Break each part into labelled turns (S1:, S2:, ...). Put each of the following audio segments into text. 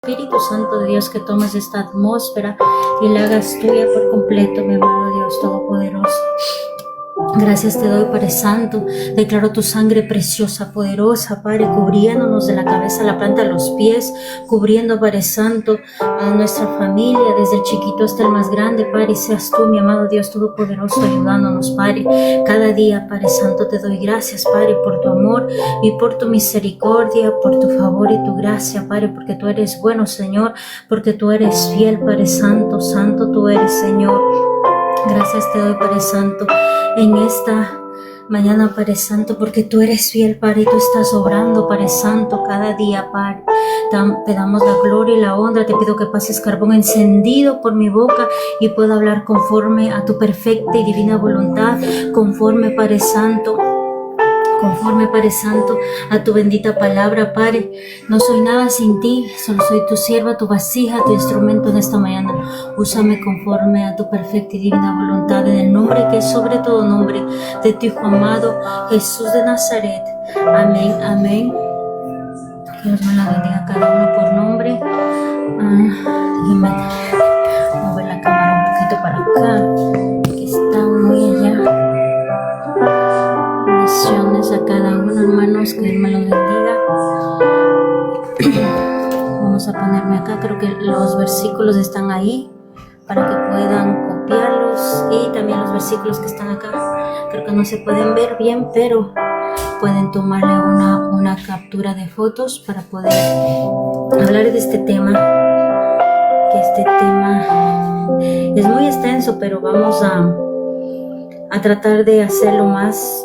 S1: Espíritu Santo de Dios, que tomes esta atmósfera y la hagas tuya por completo, mi amado Dios Todopoderoso. Gracias te doy, Padre Santo. Declaro tu sangre preciosa, poderosa, Padre, cubriéndonos de la cabeza a la planta de los pies, cubriendo, Padre Santo, a nuestra familia, desde el chiquito hasta el más grande, Padre. Seas tú, mi amado Dios Todopoderoso, ayudándonos, Padre. Cada día, Padre Santo, te doy gracias, Padre, por tu amor y por tu misericordia, por tu favor y tu gracia, Padre, porque tú eres bueno, Señor, porque tú eres fiel, Padre Santo. Santo tú eres, Señor. Gracias te doy, Padre Santo, en esta mañana, Padre Santo, porque tú eres fiel, Padre, y tú estás obrando, Padre Santo, cada día, Padre. Te damos la gloria y la honra. Te pido que pases carbón encendido por mi boca y pueda hablar conforme a tu perfecta y divina voluntad, conforme, Padre Santo, a tu bendita palabra, Padre. No soy nada sin ti, solo soy tu sierva, tu vasija, tu instrumento en esta mañana. Úsame conforme a tu perfecta y divina voluntad, en el nombre que es sobre todo nombre de tu Hijo amado, Jesús de Nazaret. Amén, amén. Que Dios me la bendiga a cada uno por nombre. Déjenme mover la cámara un poquito para acá, que está muy allá. Bendiciones a cada uno, hermanos, que Dios me los bendiga. Vamos a ponerme acá, creo que los versículos están ahí para que puedan copiarlos, y también los versículos que están acá, creo que no se pueden ver bien, pero pueden tomarle una captura de fotos para poder hablar de este tema, que este tema es muy extenso, pero vamos a tratar de hacer lo más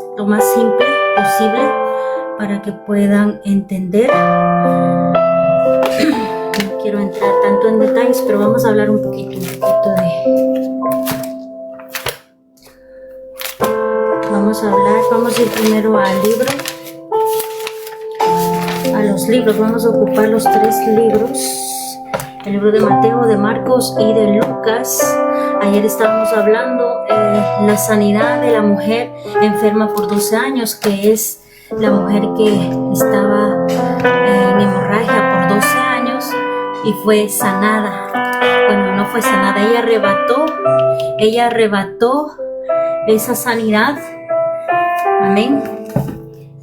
S1: simple posible para que puedan entender. No quiero entrar tanto en detalles, pero vamos a hablar un poquito vamos a ir primero al libro, a los libros. Vamos a ocupar los 3 libros, el libro de Mateo, de Marcos y de Lucas. Ayer estábamos hablando la sanidad de la mujer enferma por 12 años, que es la mujer que estaba en hemorragia por 12 años y fue sanada. Bueno, no fue sanada, ella arrebató esa sanidad. Amén.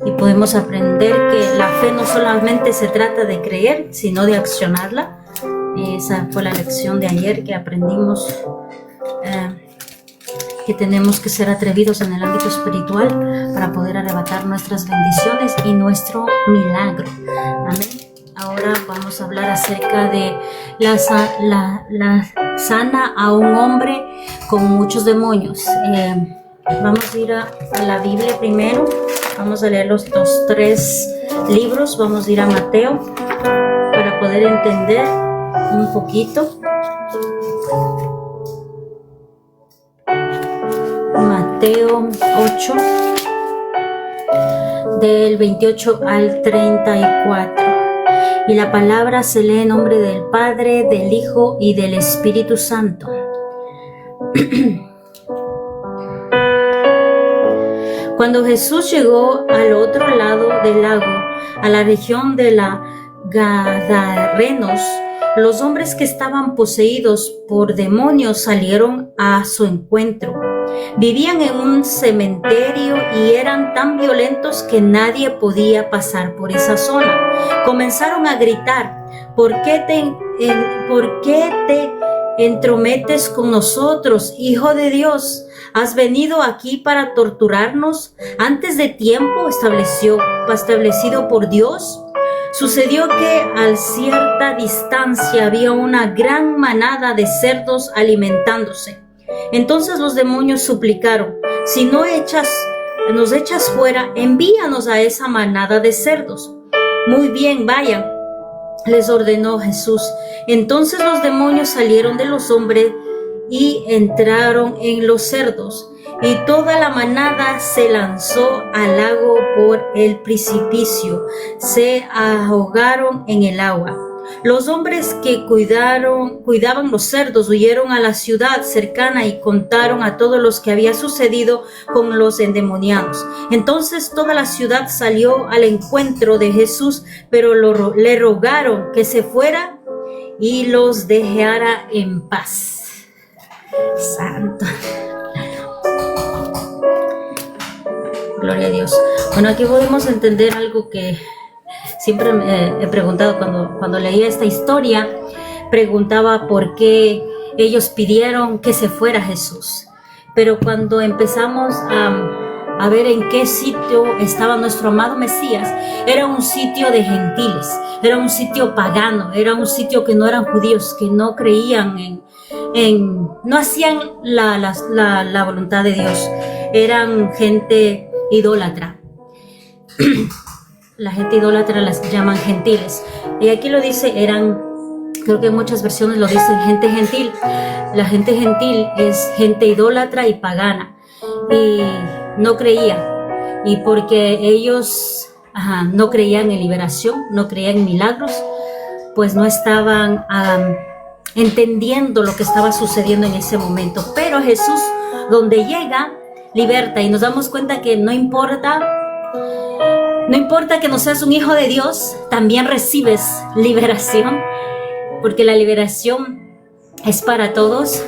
S1: Y podemos aprender que la fe no solamente se trata de creer, sino de accionarla. Esa fue la lección de ayer que aprendimos, que tenemos que ser atrevidos en el ámbito espiritual para poder arrebatar nuestras bendiciones y nuestro milagro. Amén. Ahora vamos a hablar acerca de la sana a un hombre con muchos demonios. Vamos a ir a la Biblia primero. Vamos a leer los 3 libros. Vamos a ir a Mateo para poder entender un poquito. Mateo 8, del 28 al 34. Y la palabra se lee en nombre del Padre, del Hijo y del Espíritu Santo. Cuando Jesús llegó al otro lado del lago, a la región de la Gadarenos, los hombres que estaban poseídos por demonios salieron a su encuentro. Vivían en un cementerio y eran tan violentos que nadie podía pasar por esa zona. Comenzaron a gritar: ¿Por qué te entrometes con nosotros, Hijo de Dios? ¿Has venido aquí para torturarnos antes de tiempo establecido por Dios? Sucedió que a cierta distancia había una gran manada de cerdos alimentándose. Entonces los demonios suplicaron: si nos echas fuera, envíanos a esa manada de cerdos. Muy bien, vayan, les ordenó Jesús. Entonces los demonios salieron de los hombres y entraron en los cerdos, y toda la manada se lanzó al lago por el precipicio. Se ahogaron en el agua. Los hombres que cuidaban los cerdos huyeron a la ciudad cercana y contaron a todos los que había sucedido con los endemoniados. Entonces toda la ciudad salió al encuentro de Jesús, pero le rogaron que se fuera y los dejara en paz. Santo. Gloria a Dios. Bueno, aquí podemos entender algo que siempre me he preguntado cuando leía esta historia. Preguntaba por qué ellos pidieron que se fuera Jesús. Pero cuando empezamos a ver en qué sitio estaba nuestro amado Mesías, era un sitio de gentiles, era un sitio pagano, era un sitio que no eran judíos, que no creían no hacían la voluntad de Dios, eran gente idólatra. La gente idólatra las llaman gentiles, y aquí lo dice, creo que en muchas versiones lo dicen gente gentil. La gente gentil es gente idólatra y pagana, y no creía, y porque ellos no creían en liberación, no creían en milagros, pues no estaban entendiendo lo que estaba sucediendo en ese momento. Pero Jesús, donde llega, liberta, y nos damos cuenta que no importa que no seas un hijo de Dios, también recibes liberación, porque la liberación es para todos.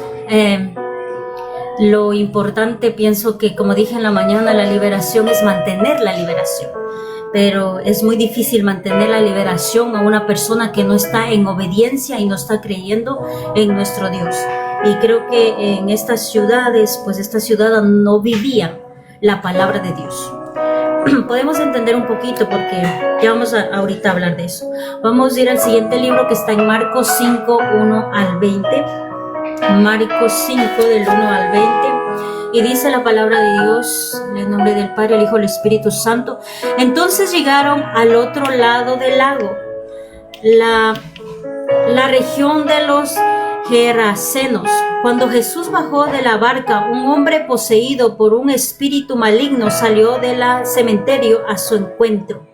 S1: Lo importante, pienso que, como dije en la mañana, la liberación es mantener la liberación, pero es muy difícil mantener la liberación a una persona que no está en obediencia y no está creyendo en nuestro Dios. Y creo que en estas ciudades, pues esta ciudad no vivían la palabra de Dios. Podemos entender un poquito porque ya vamos ahorita a hablar de eso. Vamos a ir al siguiente libro que está en Marcos 5, 1 al 20. Marcos 5 del 1 al 20, y dice la palabra de Dios, en el nombre del Padre, el Hijo y el Espíritu Santo. Entonces llegaron al otro lado del lago, la región de los Gerasenos. Cuando Jesús bajó de la barca, un hombre poseído por un espíritu maligno salió del cementerio a su encuentro.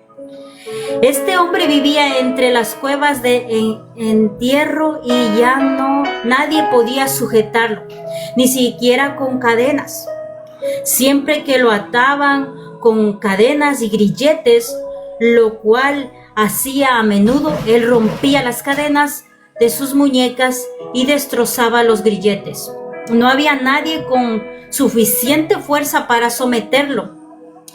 S1: Este hombre vivía entre las cuevas de entierro y ya nadie podía sujetarlo, ni siquiera con cadenas. Siempre que lo ataban con cadenas y grilletes, lo cual hacía a menudo, él rompía las cadenas de sus muñecas y destrozaba los grilletes. No había nadie con suficiente fuerza para someterlo.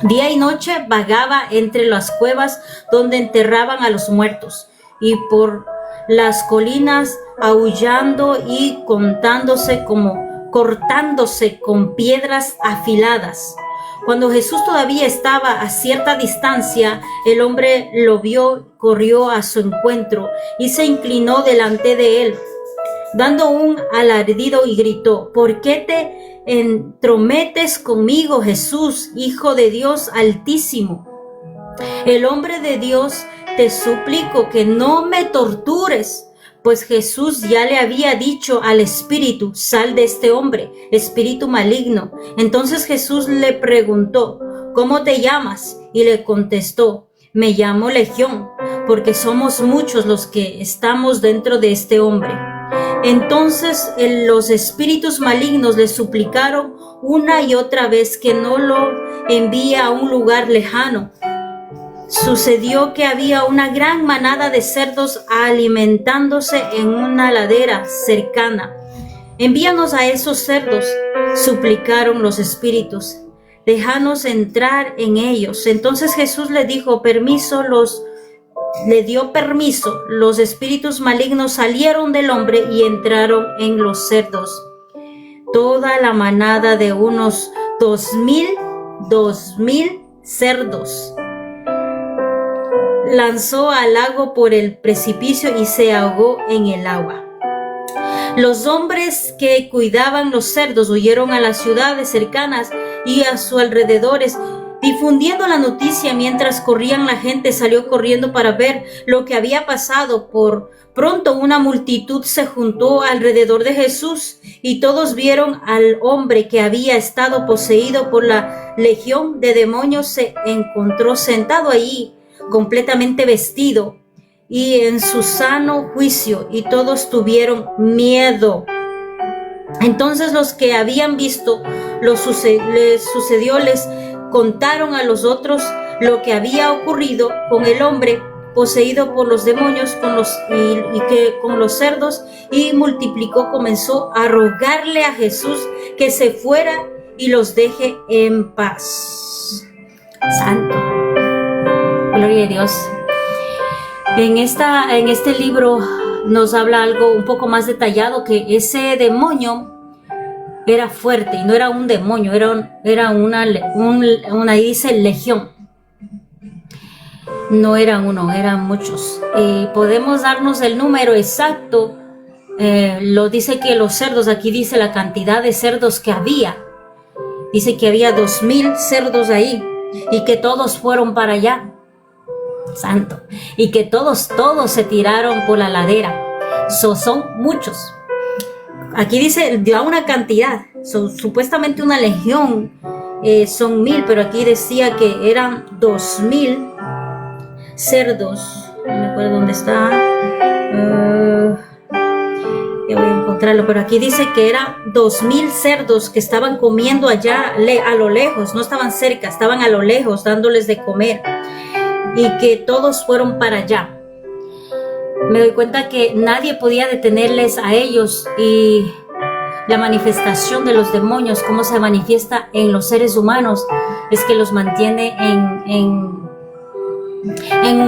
S1: Día y noche vagaba entre las cuevas donde enterraban a los muertos, y por las colinas aullando y cortándose con piedras afiladas. Cuando Jesús todavía estaba a cierta distancia, el hombre lo vio, corrió a su encuentro y se inclinó delante de él, dando un alarido, y gritó: ¿Por qué te entrometes conmigo, Jesús, Hijo de Dios Altísimo? El hombre de Dios, te suplico que no me tortures. Pues Jesús ya le había dicho al espíritu: sal de este hombre, espíritu maligno. Entonces Jesús le preguntó: ¿cómo te llamas? Y le contestó: me llamo Legión, porque somos muchos los que estamos dentro de este hombre. Entonces los espíritus malignos le suplicaron una y otra vez que no lo envíe a un lugar lejano. Sucedió que había una gran manada de cerdos alimentándose en una ladera cercana. Envíanos a esos cerdos, suplicaron los espíritus. Déjanos entrar en ellos. Entonces Jesús le dio permiso. Los espíritus malignos salieron del hombre y entraron en los cerdos. Toda la manada de unos 2,000 cerdos lanzó al lago por el precipicio y se ahogó en el agua. Los hombres que cuidaban los cerdos huyeron a las ciudades cercanas y a sus alrededores, difundiendo la noticia. Mientras corrían, la gente salió corriendo para ver lo que había pasado. Por pronto una multitud se juntó alrededor de Jesús, y todos vieron al hombre que había estado poseído por la legión de demonios. Se encontró sentado allí, completamente vestido y en su sano juicio, y todos tuvieron miedo. Entonces los que habían visto les sucedió les contaron a los otros lo que había ocurrido con el hombre poseído por los demonios y que con los cerdos, y multiplicó, comenzó a rogarle a Jesús que se fuera y los deje en paz. Santo. Gloria a Dios. En este libro nos habla algo un poco más detallado, que ese demonio era fuerte y no era un demonio, era una dice legión. No era uno, eran muchos. Podemos darnos el número exacto. Lo dice que los cerdos, aquí dice la cantidad de cerdos que había. Dice que había 2000 cerdos ahí y que todos fueron para allá. Santo. Y que todos se tiraron por la ladera. Son muchos. Aquí dice, da una cantidad. Supuestamente una legión son 1000, pero aquí decía que eran 2000 cerdos. No me acuerdo dónde está. Ya voy a encontrarlo, pero aquí dice que eran 2000 cerdos que estaban comiendo allá a lo lejos, no estaban cerca, estaban a lo lejos dándoles de comer, y que todos fueron para allá. Me doy cuenta que nadie podía detenerles a ellos, y la manifestación de los demonios, cómo se manifiesta en los seres humanos, es que los mantiene en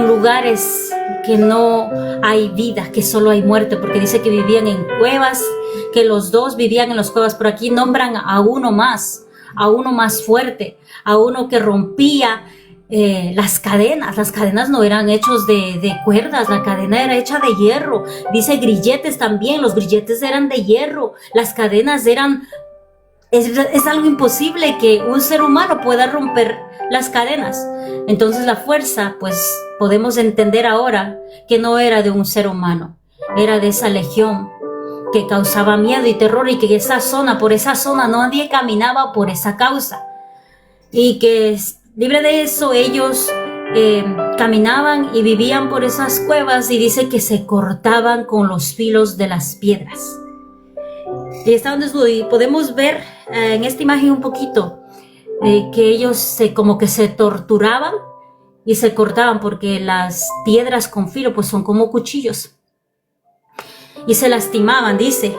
S1: lugares que no hay vida, que solo hay muerte, porque dice que vivían en cuevas, que los dos vivían en las cuevas. Pero aquí nombran a uno más fuerte, a uno que rompía las cadenas. Las cadenas no eran hechos de cuerdas, la cadena era hecha de hierro. Dice grilletes también, los grilletes eran de hierro, las cadenas eran... Es algo imposible que un ser humano pueda romper las cadenas. Entonces la fuerza, pues podemos entender ahora que no era de un ser humano, era de esa legión que causaba miedo y terror, y que por esa zona nadie caminaba por esa causa, y que libre de eso ellos caminaban y vivían por esas cuevas, y dice que se cortaban con los filos de las piedras. Y estaban desnudos, y podemos ver en esta imagen un poquito que ellos como que se torturaban y se cortaban, porque las piedras con filo pues son como cuchillos, y se lastimaban, dice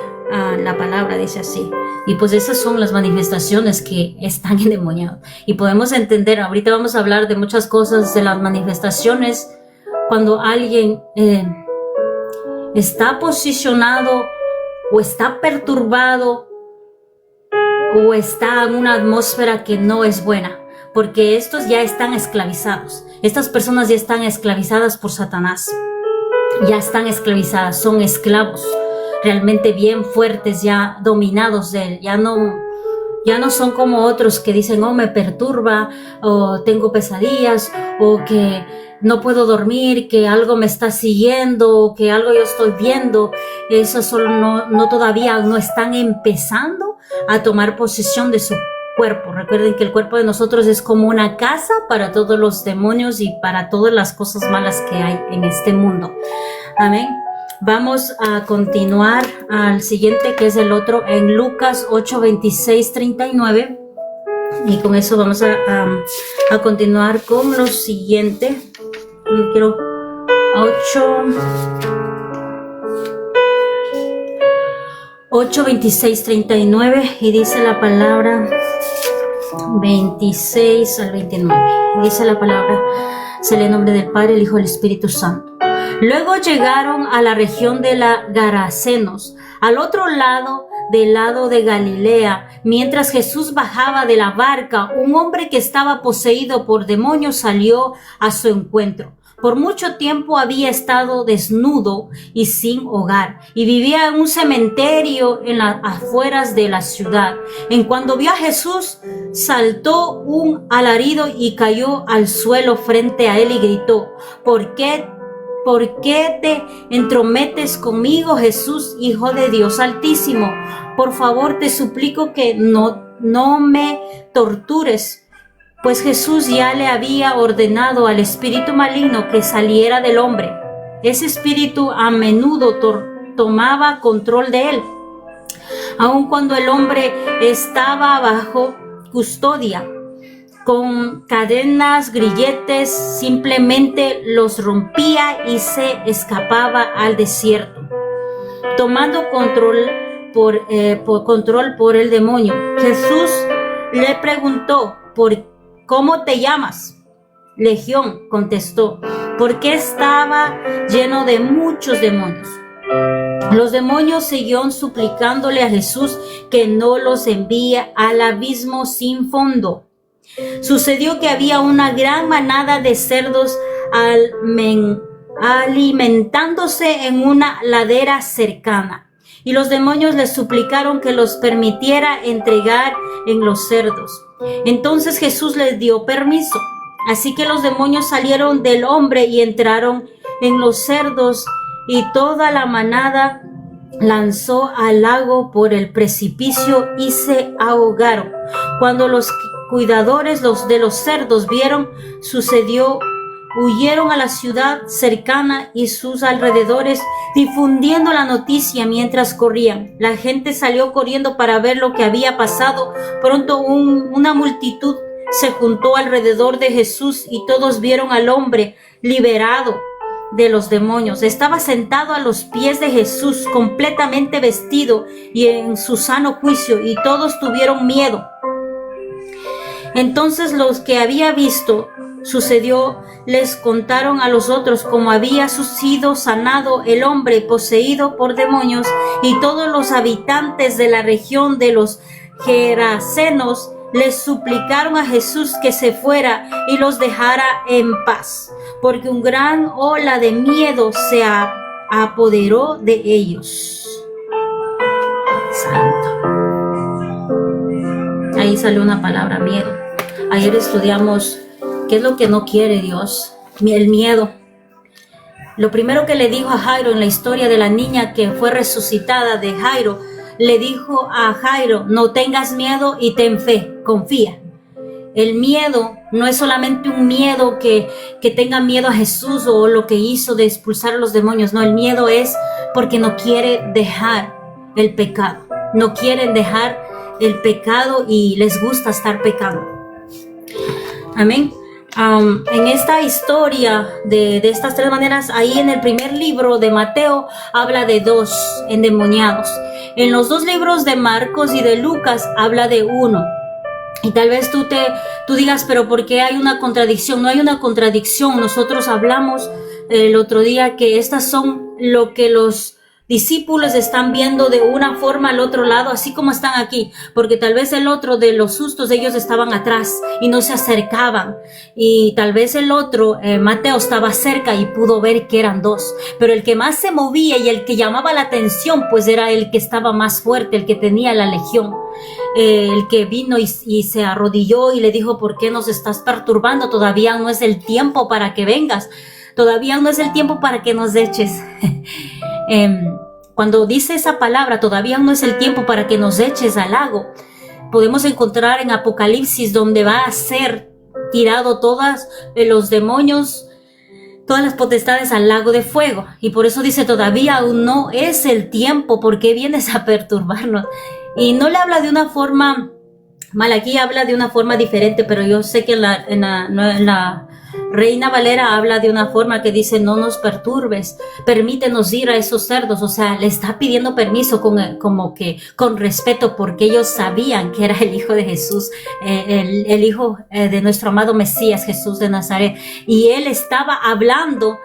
S1: la palabra, dice así. Y pues esas son las manifestaciones que están endemoniados. Y podemos entender, ahorita vamos a hablar de muchas cosas, de las manifestaciones cuando alguien está posicionado o está perturbado o está en una atmósfera que no es buena, porque estos ya están esclavizados. Estas personas ya están esclavizadas por Satanás, ya están esclavizadas, son esclavos realmente bien fuertes, ya dominados de él. Ya no son como otros que dicen, oh, me perturba, o tengo pesadillas, o que no puedo dormir, que algo me está siguiendo, o que algo yo estoy viendo. Eso solo todavía no están empezando a tomar posesión de su cuerpo. Recuerden que el cuerpo de nosotros es como una casa para todos los demonios y para todas las cosas malas que hay en este mundo. Amén. Vamos a continuar al siguiente, que es el otro, en Lucas 8, 26, 39. Y con eso vamos a continuar con lo siguiente. Quiero 8, 26, 39. Y dice la palabra 26 al 29. Dice la palabra, se lee en nombre del Padre, el Hijo y el Espíritu Santo. Luego llegaron a la región de los Garasenos, al otro lado del lado de Galilea. Mientras Jesús bajaba de la barca, un hombre que estaba poseído por demonios salió a su encuentro. Por mucho tiempo había estado desnudo y sin hogar, y vivía en un cementerio en las afueras de la ciudad. En cuanto vio a Jesús, saltó un alarido y cayó al suelo frente a él y gritó, ¿Por qué te entrometes conmigo, Jesús, Hijo de Dios Altísimo? Por favor, te suplico que no me tortures. Pues Jesús ya le había ordenado al espíritu maligno que saliera del hombre. Ese espíritu a menudo tomaba control de él, aun cuando el hombre estaba bajo custodia. con cadenas, grilletes, simplemente los rompía y se escapaba al desierto, tomando control por el demonio. Jesús le preguntó, ¿cómo te llamas? Legión, contestó, porque estaba lleno de muchos demonios. Los demonios siguieron suplicándole a Jesús que no los envíe al abismo sin fondo. Sucedió que había una gran manada de cerdos alimentándose en una ladera cercana, y los demonios le suplicaron que los permitiera entregar en los cerdos. Entonces Jesús les dio permiso. Así que los demonios salieron del hombre y entraron en los cerdos, y toda la manada lanzó al lago por el precipicio y se ahogaron. Cuando los cuidadores de los cerdos vieron sucedió, huyeron a la ciudad cercana y sus alrededores, difundiendo la noticia mientras corrían. La gente salió corriendo para ver lo que había pasado. Pronto una multitud se juntó alrededor de Jesús y todos vieron al hombre liberado de los demonios. Estaba sentado a los pies de Jesús, completamente vestido y en su sano juicio, y todos tuvieron miedo. Entonces los que había visto sucedió les contaron a los otros cómo había sido sanado el hombre poseído por demonios, y todos los habitantes de la región de los Gerasenos les suplicaron a Jesús que se fuera y los dejara en paz, porque una gran ola de miedo se apoderó de ellos. Santo. Ahí salió una palabra, miedo. Ayer estudiamos qué es lo que no quiere Dios, el miedo. Lo primero que le dijo a Jairo en la historia de la niña que fue resucitada de Jairo, le dijo a Jairo, no tengas miedo y ten fe, confía. El miedo no es solamente un miedo que tenga miedo a Jesús o lo que hizo de expulsar a los demonios. No, el miedo es porque no quiere dejar el pecado. No quieren dejar el pecado y les gusta estar pecando. Amén. En esta historia de estas tres maneras, ahí en el primer libro de Mateo habla de 2 endemoniados. En los 2 libros de Marcos y de Lucas habla de 1. Y tal vez tú digas, pero ¿por qué hay una contradicción? No hay una contradicción. Nosotros hablamos el otro día que estas son lo que los discípulos están viendo de una forma al otro lado, así como están aquí, porque tal vez el otro de los sustos ellos estaban atrás y no se acercaban, y tal vez el otro, Mateo, estaba cerca y pudo ver que eran 2, pero el que más se movía y el que llamaba la atención pues era el que estaba más fuerte, el que tenía la legión, el que vino y se arrodilló y le dijo, ¿por qué nos estás perturbando? Todavía no es el tiempo para que vengas, todavía no es el tiempo para que nos eches. Cuando dice esa palabra, todavía no es el tiempo para que nos eches al lago, podemos encontrar en Apocalipsis donde va a ser tirado todos los demonios, todas las potestades al lago de fuego, y por eso dice todavía aún no es el tiempo, ¿por qué vienes a perturbarnos? Y no le habla de una forma mal, aquí habla de una forma diferente, pero yo sé que en la Reina Valera habla de una forma que dice, no nos perturbes, permítenos ir a esos cerdos. O sea, le está pidiendo permiso como que con respeto, porque ellos sabían que era el Hijo de Jesús, el Hijo de nuestro amado Mesías, Jesús de Nazaret. Y él estaba hablando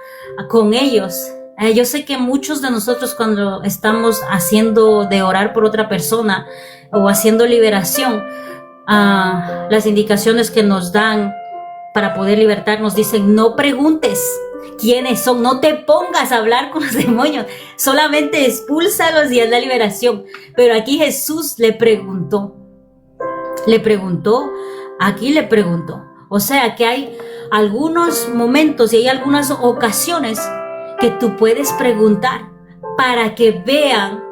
S1: con ellos. Yo sé que muchos de nosotros cuando estamos haciendo de orar por otra persona o haciendo liberación, las indicaciones que nos dan para poder libertar nos dicen, no preguntes quiénes son, no te pongas a hablar con los demonios, solamente expúlsalos y haz la liberación. Pero aquí Jesús le preguntó, o sea que hay algunos momentos y hay algunas ocasiones que tú puedes preguntar para que vean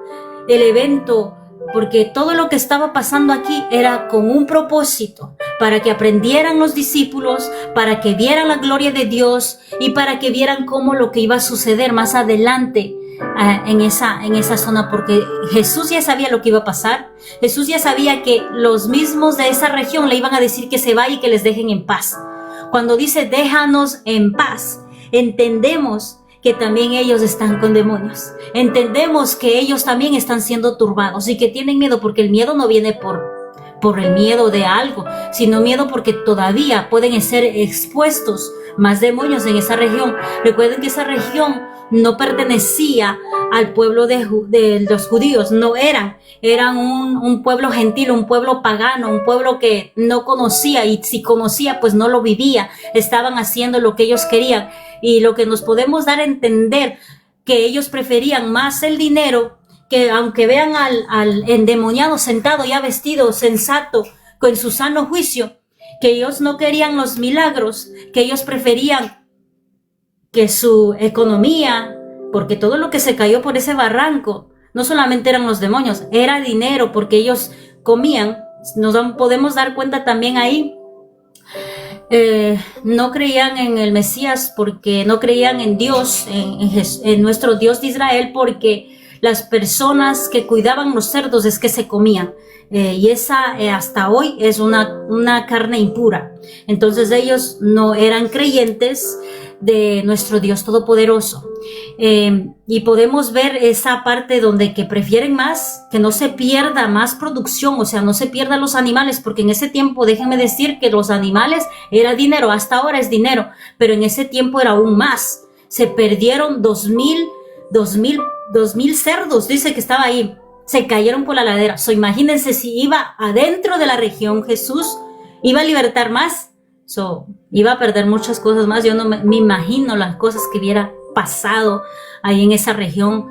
S1: el evento, porque todo lo que estaba pasando aquí era con un propósito, para que aprendieran los discípulos, para que vieran la gloria de Dios y para que vieran cómo lo que iba a suceder más adelante en esa zona, porque Jesús ya sabía lo que iba a pasar. Jesús ya sabía que los mismos de esa región le iban a decir que se vaya y que les dejen en paz. Cuando dice déjanos en paz, entendemos que también ellos están con demonios. Entendemos que ellos también están siendo turbados y que tienen miedo, porque el miedo no viene por el miedo de algo, sino miedo porque todavía pueden ser expuestos más demonios en esa región. Recuerden que esa región no pertenecía al pueblo de los judíos, no eran un pueblo gentil, un pueblo pagano, un pueblo que no conocía, y si conocía pues no lo vivía, estaban haciendo lo que ellos querían. Y lo que nos podemos dar a entender, que ellos preferían más el dinero, que aunque vean al endemoniado sentado ya vestido, sensato, con su sano juicio, que ellos no querían los milagros, que ellos preferían que su economía, porque todo lo que se cayó por ese barranco, no solamente eran los demonios, era dinero, porque ellos comían. Podemos dar cuenta también ahí. No creían en el Mesías porque no creían en Dios, en nuestro Dios de Israel, porque las personas que cuidaban los cerdos es que se comían, y esa hasta hoy es una carne impura. Entonces ellos no eran creyentes de nuestro Dios Todopoderoso. Y podemos ver esa parte donde que prefieren más, que no se pierda más producción, o sea, no se pierdan los animales, porque en ese tiempo, déjenme decir que los animales era dinero, hasta ahora es dinero, pero en ese tiempo era aún más. Se perdieron 2000 cerdos, dice que estaba ahí, se cayeron por la ladera. Imagínense, si iba adentro de la región Jesús, iba a libertar más, iba a perder muchas cosas más. Yo no me imagino las cosas que hubiera pasado ahí en esa región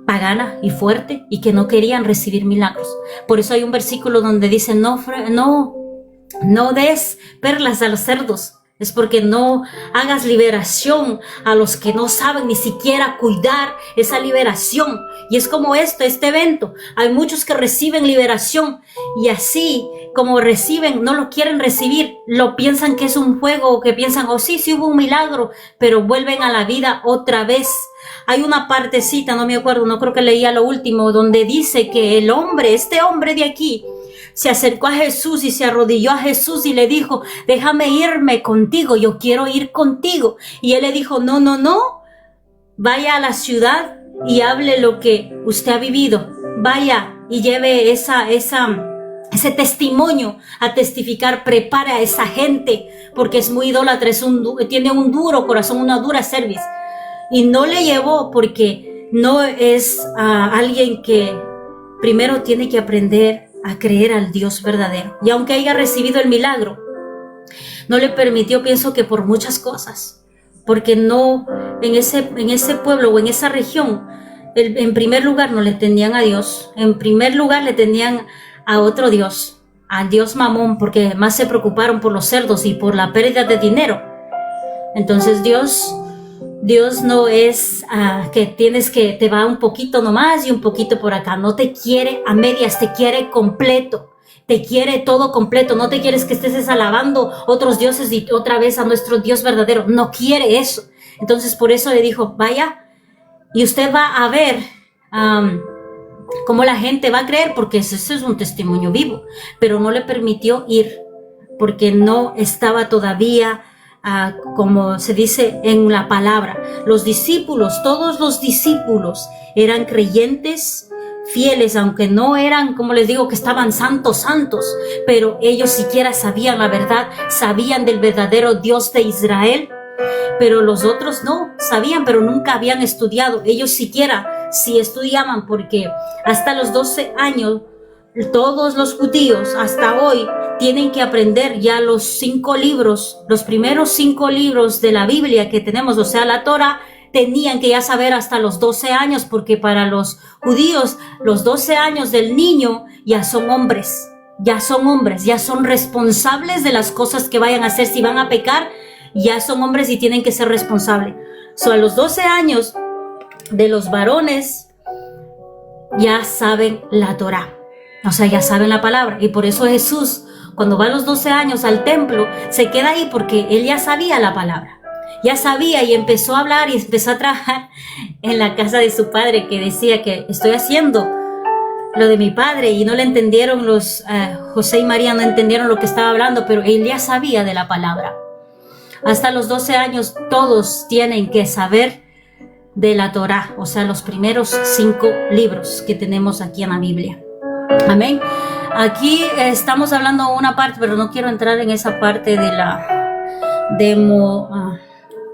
S1: pagana y fuerte, y que no querían recibir milagros. Por eso hay un versículo donde dice no des perlas a los cerdos. Es porque no hagas liberación a los que no saben ni siquiera cuidar esa liberación. Y es como este evento. Hay muchos que reciben liberación, y así como reciben, no lo quieren recibir. Lo piensan que es un juego, o que piensan, sí hubo un milagro, pero vuelven a la vida otra vez. Hay una partecita, no me acuerdo, no creo que leía lo último, donde dice que este hombre de aquí, se acercó a Jesús y se arrodilló a Jesús y le dijo, déjame irme contigo, yo quiero ir contigo. Y él le dijo, no, vaya a la ciudad y hable lo que usted ha vivido. Vaya y lleve ese testimonio a testificar. Prepare a esa gente, porque es muy idólatra, tiene un duro corazón, una dura cerviz. Y no le llevó, porque no es alguien que primero tiene que aprender a creer al Dios verdadero. Y aunque haya recibido el milagro, no le permitió, pienso que por muchas cosas, porque no, en ese pueblo o en esa región, en primer lugar no le tenían a Dios, en primer lugar le tenían a otro Dios, al Dios Mamón, porque más se preocuparon por los cerdos y por la pérdida de dinero. Entonces Dios no es que te va un poquito nomás y un poquito por acá. No te quiere a medias, te quiere completo. Te quiere todo completo. No te quieres que estés alabando otros dioses y otra vez a nuestro Dios verdadero. No quiere eso. Entonces por eso le dijo, vaya y usted va a ver cómo la gente va a creer, porque ese es un testimonio vivo. Pero no le permitió ir porque no estaba todavía como se dice en la palabra. Los discípulos, todos los discípulos eran creyentes fieles, aunque no eran, como les digo, que estaban santos, pero ellos siquiera sabían la verdad, sabían del verdadero Dios de Israel. Pero los otros no sabían, pero nunca habían estudiado. Ellos siquiera sí estudiaban, porque hasta los 12 años todos los judíos hasta hoy tienen que aprender ya los 5 libros, los primeros 5 libros de la Biblia que tenemos, o sea, la Torah. Tenían que ya saber hasta los 12 años, porque para los judíos los 12 años del niño ya son hombres, ya son responsables de las cosas que vayan a hacer. Si van a pecar, ya son hombres y tienen que ser responsables. A los 12 años de los varones ya saben la Torah. O sea, ya saben la palabra. Y por eso Jesús, cuando va a los 12 años al templo, se queda ahí, porque él ya sabía la palabra. ya sabía y empezó a hablar y empezó a trabajar en la casa de su padre, que decía que estoy haciendo lo de mi padre, y no le entendieron José y María no entendieron lo que estaba hablando, pero él ya sabía de la palabra. Hasta los 12 años todos tienen que saber de la Torá, o sea, los primeros 5 libros que tenemos aquí en la Biblia. Amén. Aquí estamos hablando una parte, pero no quiero entrar en esa parte de la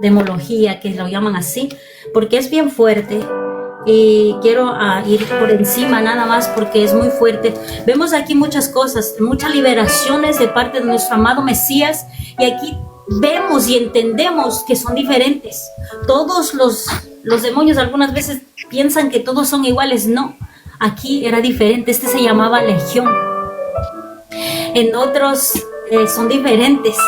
S1: demología, que lo llaman así, porque es bien fuerte. Y quiero ir por encima nada más porque es muy fuerte. Vemos aquí muchas cosas, muchas liberaciones de parte de nuestro amado Mesías, y aquí vemos y entendemos que son diferentes. Todos los demonios algunas veces piensan que todos son iguales. No, aquí era diferente. Este se llamaba Legión. En otros son diferentes.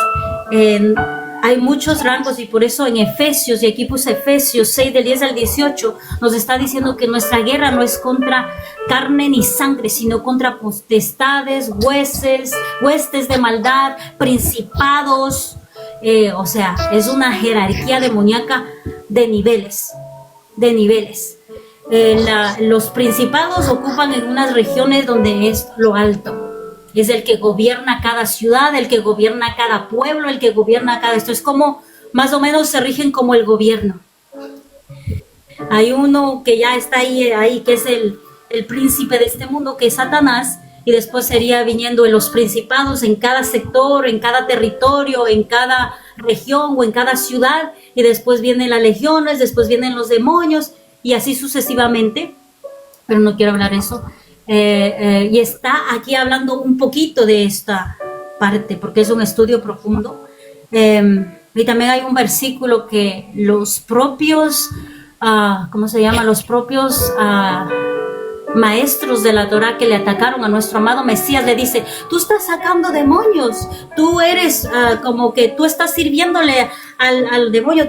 S1: Hay muchos rangos, y por eso en Efesios, y aquí puse Efesios 6 del 10 al 18, nos está diciendo que nuestra guerra no es contra carne ni sangre, sino contra potestades, huestes de maldad, principados. O sea, es una jerarquía demoníaca de niveles. Los principados ocupan en unas regiones donde es lo alto. Es el que gobierna cada ciudad, el que gobierna cada pueblo, el que gobierna cada... Esto es como, más o menos se rigen como el gobierno. Hay uno que ya está ahí que es el príncipe de este mundo, que es Satanás, y después sería viniendo en los principados en cada sector, en cada territorio, en cada región o en cada ciudad, y después vienen las legiones, después vienen los demonios, y así sucesivamente, pero no quiero hablar eso. Y está aquí hablando un poquito de esta parte, porque es un estudio profundo. Y también hay un versículo que los propios, los propios maestros de la Torá que le atacaron a nuestro amado Mesías le dice: tú estás sacando demonios, tú eres como que tú estás sirviéndole al demonio,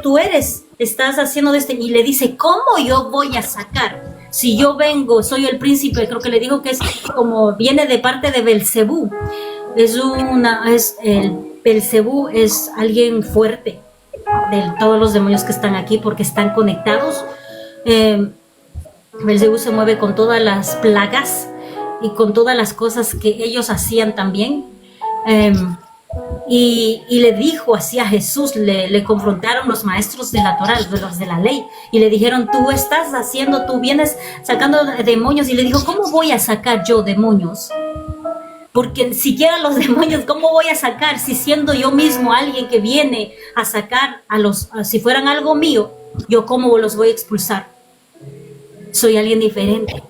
S1: estás haciendo y le dice: ¿cómo yo voy a sacar? Si yo vengo, soy el príncipe, creo que le dijo que es como viene de parte de Belcebú. Belcebú es alguien fuerte de todos los demonios que están aquí, porque están conectados. Belcebú se mueve con todas las plagas y con todas las cosas que ellos hacían también. Y le dijo así a Jesús, le confrontaron los maestros de la Torá, los de la ley, y le dijeron: tú vienes sacando demonios. Y le dijo: ¿cómo voy a sacar yo demonios? Porque siquiera los demonios, ¿cómo voy a sacar? Si siendo yo mismo alguien que viene a sacar si fueran algo mío, yo ¿cómo los voy a expulsar? Soy alguien diferente.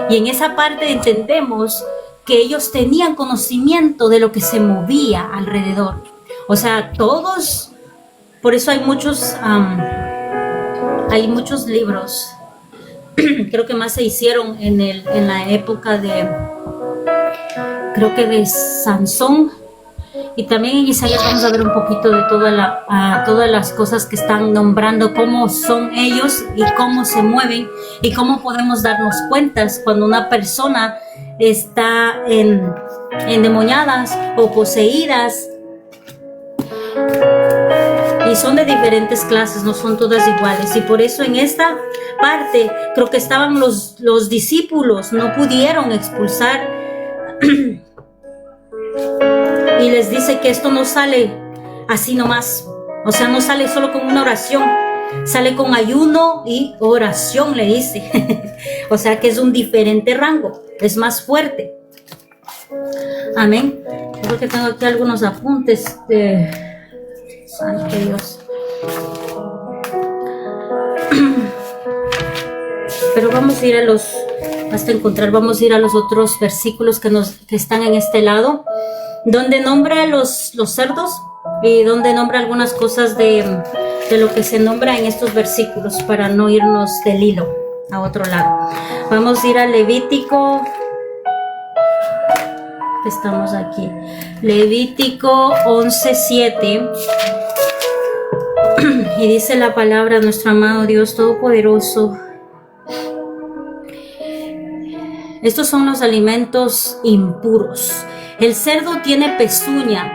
S1: Y en esa parte entendemos que ellos tenían conocimiento de lo que se movía alrededor. O sea, todos, por eso hay muchos libros, creo que más se hicieron en la época de Sansón, y también en Isaías vamos a ver un poquito de todas las cosas que están nombrando, cómo son ellos y cómo se mueven, y cómo podemos darnos cuenta cuando una persona está endemoniadas o poseídas. Y son de diferentes clases, no son todas iguales. Y por eso en esta parte creo que estaban los discípulos, no pudieron expulsar. Y les dice que esto no sale así nomás. O sea, no sale solo con una oración, sale con ayuno y oración, le dice. O sea que es un diferente rango, es más fuerte. Amén. Creo que tengo aquí algunos apuntes de Santo Dios. Pero vamos a ir vamos a ir a los otros versículos que están en este lado, donde nombra los cerdos y donde nombra algunas cosas de lo que se nombra en estos versículos, para no irnos del hilo a otro lado. Vamos a ir a Levítico. Estamos aquí. Levítico 11:7. Y dice la palabra de nuestro amado Dios Todopoderoso: estos son los alimentos impuros. El cerdo tiene pezuña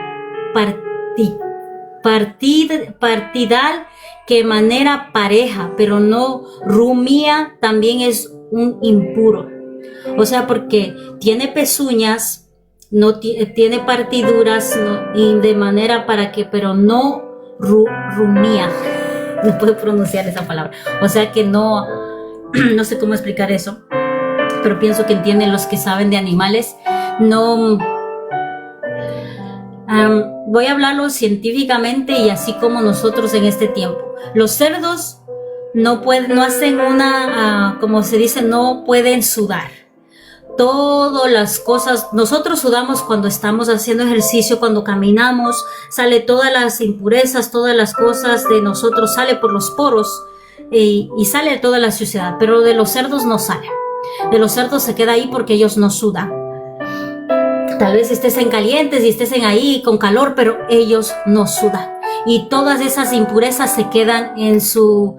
S1: partidal que de manera pareja, pero no rumía, también es un impuro. O sea, porque tiene pezuñas, no tiene partiduras, no, y de manera para que, pero no rumía. No puedo pronunciar esa palabra. O sea que no, no sé cómo explicar eso, pero pienso que entienden los que saben de animales. No, voy a hablarlo científicamente y así como nosotros en este tiempo. Los cerdos no hacen como se dice, no pueden sudar. Todas las cosas, nosotros sudamos cuando estamos haciendo ejercicio, cuando caminamos, sale todas las impurezas, todas las cosas de nosotros, sale por los poros y sale toda la suciedad, pero de los cerdos no sale. De los cerdos se queda ahí porque ellos no sudan. Tal vez estés en calientes y estés ahí con calor, pero ellos no sudan. Y todas esas impurezas se quedan en su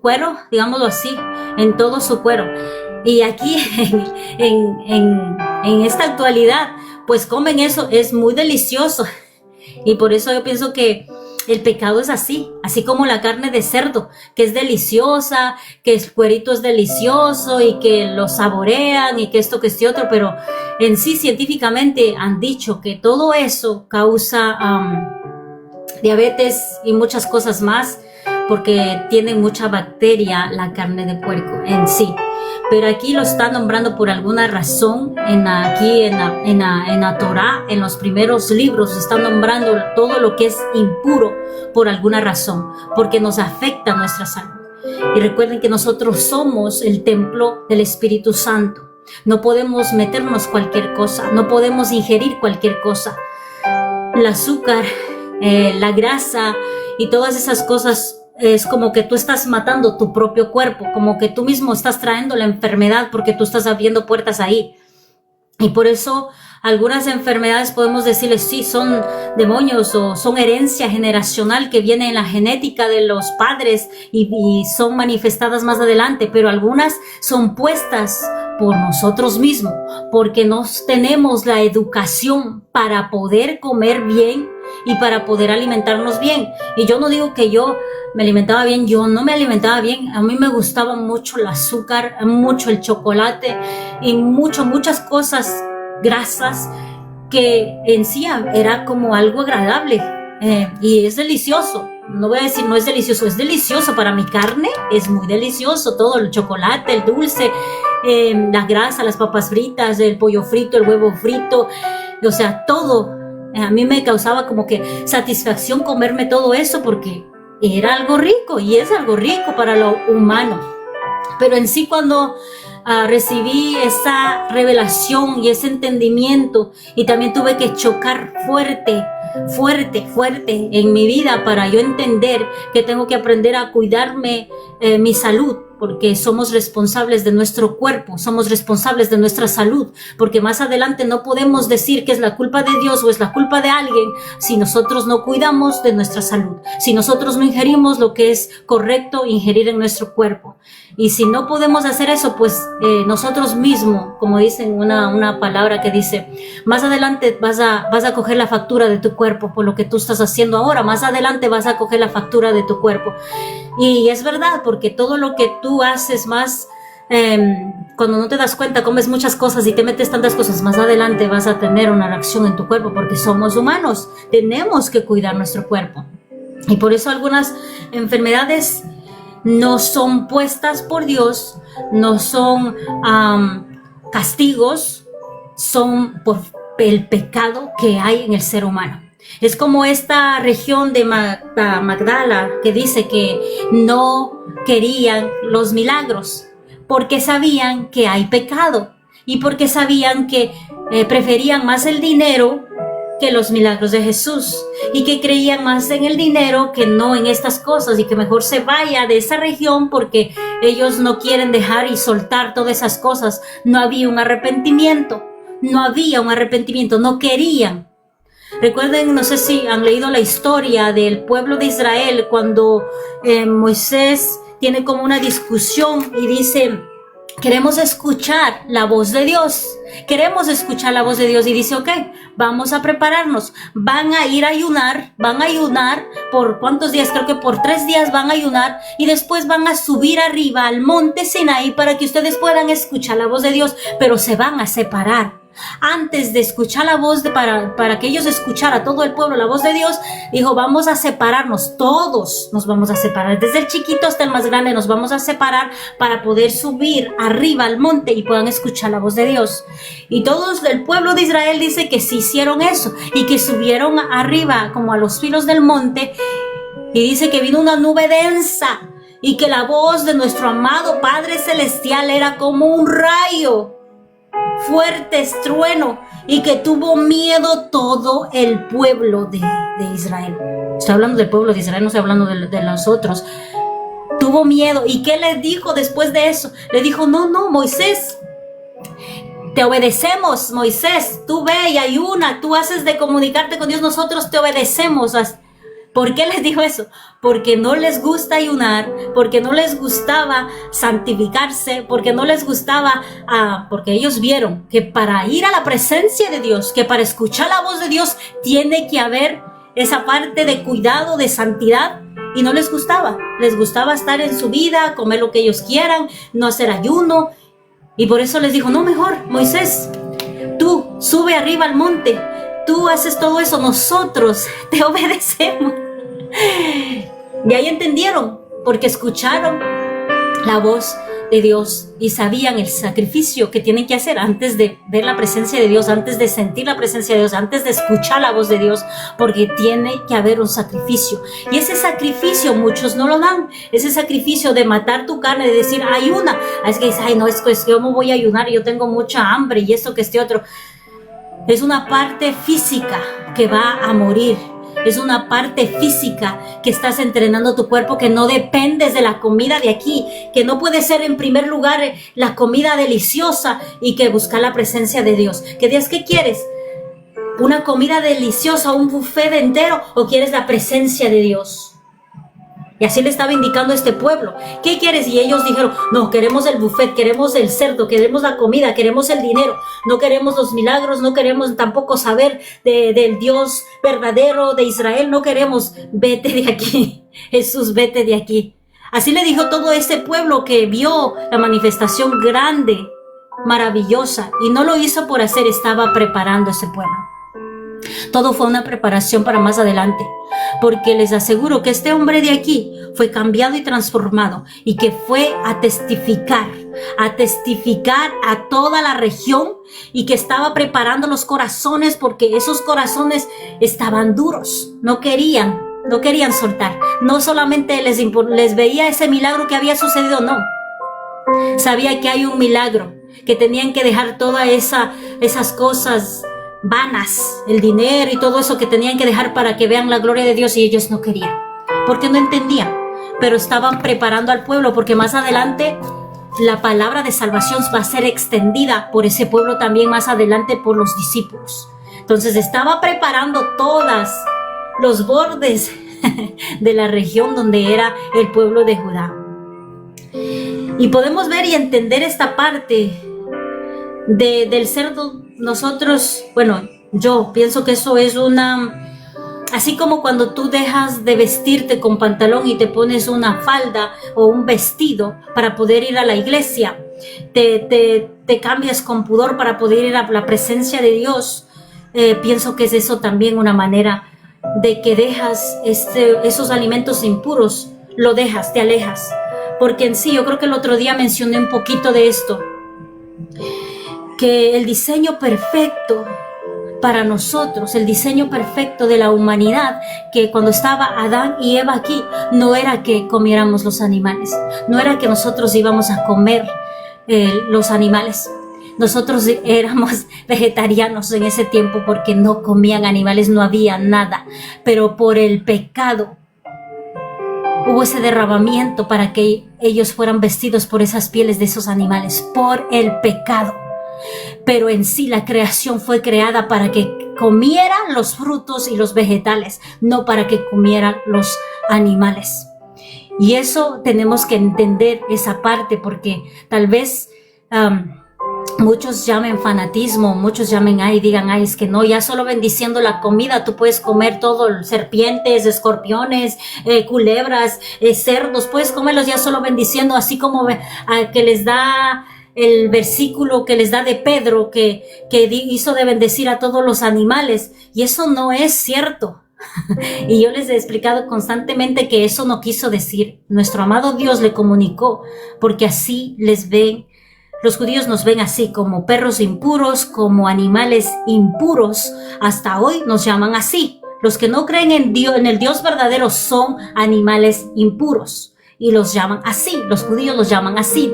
S1: cuero, digámoslo así, en todo su cuero. Y aquí en esta actualidad, pues comen eso, es muy delicioso. Y por eso yo pienso que el pecado es así como la carne de cerdo, que es deliciosa, que el cuerito es delicioso y que lo saborean y que esto, que este otro, pero en sí científicamente han dicho que todo eso causa diabetes y muchas cosas más, porque tiene mucha bacteria la carne de puerco en sí. Pero aquí lo está nombrando por alguna razón, en la Torah, en los primeros libros, está nombrando todo lo que es impuro por alguna razón, porque nos afecta nuestra salud. Y recuerden que nosotros somos el templo del Espíritu Santo. No podemos meternos cualquier cosa, no podemos ingerir cualquier cosa. El azúcar, la grasa y todas esas cosas, es como que tú estás matando tu propio cuerpo, como que tú mismo estás trayendo la enfermedad porque tú estás abriendo puertas ahí. Y por eso algunas enfermedades podemos decirles sí, son demonios o son herencia generacional que viene en la genética de los padres y son manifestadas más adelante, pero algunas son puestas por nosotros mismos porque no tenemos la educación para poder comer bien y para poder alimentarnos bien. Y yo no digo que yo me alimentaba bien, yo no me alimentaba bien. A mí me gustaba mucho el azúcar, mucho el chocolate y muchas cosas grasas que en sí era como algo agradable, y es delicioso. No voy a decir no es delicioso para mi carne, es muy delicioso todo, el chocolate, el dulce, la grasa, las papas fritas, el pollo frito, el huevo frito, o sea, todo. A mí me causaba como que satisfacción comerme todo eso porque era algo rico y es algo rico para lo humano. Pero en sí cuando recibí esa revelación y ese entendimiento, y también tuve que chocar fuerte en mi vida para yo entender que tengo que aprender a cuidarme mi salud, porque somos responsables de nuestro cuerpo, somos responsables de nuestra salud, porque más adelante no podemos decir que es la culpa de Dios o es la culpa de alguien si nosotros no cuidamos de nuestra salud, si nosotros no ingerimos lo que es correcto ingerir en nuestro cuerpo. Y si no podemos hacer eso, pues nosotros mismos, como dicen una palabra que dice, más adelante vas a coger la factura de tu cuerpo por lo que tú estás haciendo ahora, más adelante vas a coger la factura de tu cuerpo. Y es verdad, porque todo lo que tú haces más, cuando no te das cuenta, comes muchas cosas y te metes tantas cosas, más adelante vas a tener una reacción en tu cuerpo, porque somos humanos, tenemos que cuidar nuestro cuerpo. Y por eso algunas enfermedades no son puestas por Dios, no son castigos, son por el pecado que hay en el ser humano. Es como esta región de Magdala que dice que no querían los milagros porque sabían que hay pecado y porque sabían que preferían más el dinero que los milagros de Jesús, y que creían más en el dinero que no en estas cosas, y que mejor se vaya de esa región porque ellos no quieren dejar y soltar todas esas cosas. No había un arrepentimiento, no querían. Recuerden, no sé si han leído la historia del pueblo de Israel cuando Moisés tiene como una discusión y dice Queremos escuchar la voz de Dios. Queremos escuchar la voz de Dios y dice, ok, vamos a prepararnos. Van a ir a ayunar por ¿cuántos días? Creo que por 3 días van a ayunar y después van a subir arriba al monte Sinaí para que ustedes puedan escuchar la voz de Dios, pero se van a separar. Antes de escuchar la voz para que ellos escucharan, todo el pueblo, la voz de Dios, dijo, vamos a separarnos, todos nos vamos a separar, desde el chiquito hasta el más grande nos vamos a separar para poder subir arriba al monte y puedan escuchar la voz de Dios. Y todos el pueblo de Israel dice que sí hicieron eso y que subieron arriba como a los filos del monte, y dice que vino una nube densa y que la voz de nuestro amado Padre Celestial era como un rayo, fuerte estruendo, y que tuvo miedo todo el pueblo de Israel. Estoy hablando del pueblo de Israel, no estoy hablando de los otros. Tuvo miedo. ¿Y qué les dijo después de eso? Le dijo, no, Moisés, te obedecemos, Moisés, tú ve y ayuna, tú haces de comunicarte con Dios, nosotros te obedecemos. ¿Por qué les dijo eso? Porque no les gusta ayunar, porque no les gustaba santificarse, porque no les gustaba, porque ellos vieron que para ir a la presencia de Dios, que para escuchar la voz de Dios, tiene que haber esa parte de cuidado, de santidad, y no les gustaba. Les gustaba estar en su vida, comer lo que ellos quieran, no hacer ayuno, y por eso les dijo, no, mejor, Moisés, tú sube arriba al monte, tú haces todo eso, nosotros te obedecemos. Y ahí entendieron, porque escucharon la voz de Dios y sabían el sacrificio que tienen que hacer antes de ver la presencia de Dios, antes de sentir la presencia de Dios, antes de escuchar la voz de Dios, porque tiene que haber un sacrificio. Y ese sacrificio muchos no lo dan, ese sacrificio de matar tu carne, de decir, ayuna. Es que ay, no, es que yo no voy a ayunar, yo tengo mucha hambre y esto que este otro. Es una parte física que va a morir. Es una parte física que estás entrenando tu cuerpo, que no dependes de la comida de aquí, que no puede ser en primer lugar la comida deliciosa y que buscar la presencia de Dios. ¿Qué Dios qué quieres? ¿Una comida deliciosa, un buffet entero, o quieres la presencia de Dios? Y así le estaba indicando a este pueblo. ¿Qué quieres? Y ellos dijeron, no, queremos el buffet, queremos el cerdo, queremos la comida, queremos el dinero. No queremos los milagros, no queremos tampoco saber del Dios verdadero de Israel. No queremos, vete de aquí. Jesús, vete de aquí. Así le dijo todo ese pueblo que vio la manifestación grande, maravillosa. Y no lo hizo por hacer, estaba preparando ese pueblo. Todo fue una preparación para más adelante, porque les aseguro que este hombre de aquí fue cambiado y transformado, y que fue a testificar a toda la región, y que estaba preparando los corazones, porque esos corazones estaban duros, no querían soltar. No solamente les veía ese milagro que había sucedido, no. Sabía que hay un milagro, que tenían que dejar todas esas cosas vanas, el dinero y todo eso que tenían que dejar para que vean la gloria de Dios, y ellos no querían, porque no entendían, pero estaban preparando al pueblo, porque más adelante la palabra de salvación va a ser extendida por ese pueblo también, más adelante por los discípulos. Entonces estaba preparando todos los bordes de la región donde era el pueblo de Judá. Y podemos ver y entender esta parte del cerdo. Nosotros, bueno, yo pienso que eso es así como cuando tú dejas de vestirte con pantalón y te pones una falda o un vestido para poder ir a la iglesia, te cambias con pudor para poder ir a la presencia de Dios. Pienso que es eso también una manera de que dejas esos alimentos impuros, lo dejas, te alejas. Porque en sí, yo creo que el otro día mencioné un poquito de esto, que el diseño perfecto para nosotros, el diseño perfecto de la humanidad, que cuando estaba Adán y Eva aquí, no era que comiéramos los animales, no era que nosotros íbamos a comer los animales. Nosotros éramos vegetarianos en ese tiempo porque no comían animales, no había nada, pero por el pecado hubo ese derramamiento para que ellos fueran vestidos por esas pieles de esos animales, por el pecado. Pero en sí la creación fue creada para que comieran los frutos y los vegetales, no para que comieran los animales. Y eso tenemos que entender esa parte, porque tal vez muchos llamen fanatismo, muchos llamen ay, digan ay, es que no, ya solo bendiciendo la comida tú puedes comer todo, serpientes, escorpiones, culebras, cerdos, puedes comerlos ya solo bendiciendo, así como que les da el versículo que les da de Pedro, que hizo de bendecir a todos los animales, y eso no es cierto. Y yo les he explicado constantemente que eso no quiso decir. Nuestro amado Dios le comunicó, porque así les ven. Los judíos nos ven así, como perros impuros, como animales impuros. Hasta hoy nos llaman así. Los que no creen en Dios, en el Dios verdadero, son animales impuros. Y los llaman así. Los judíos los llaman así.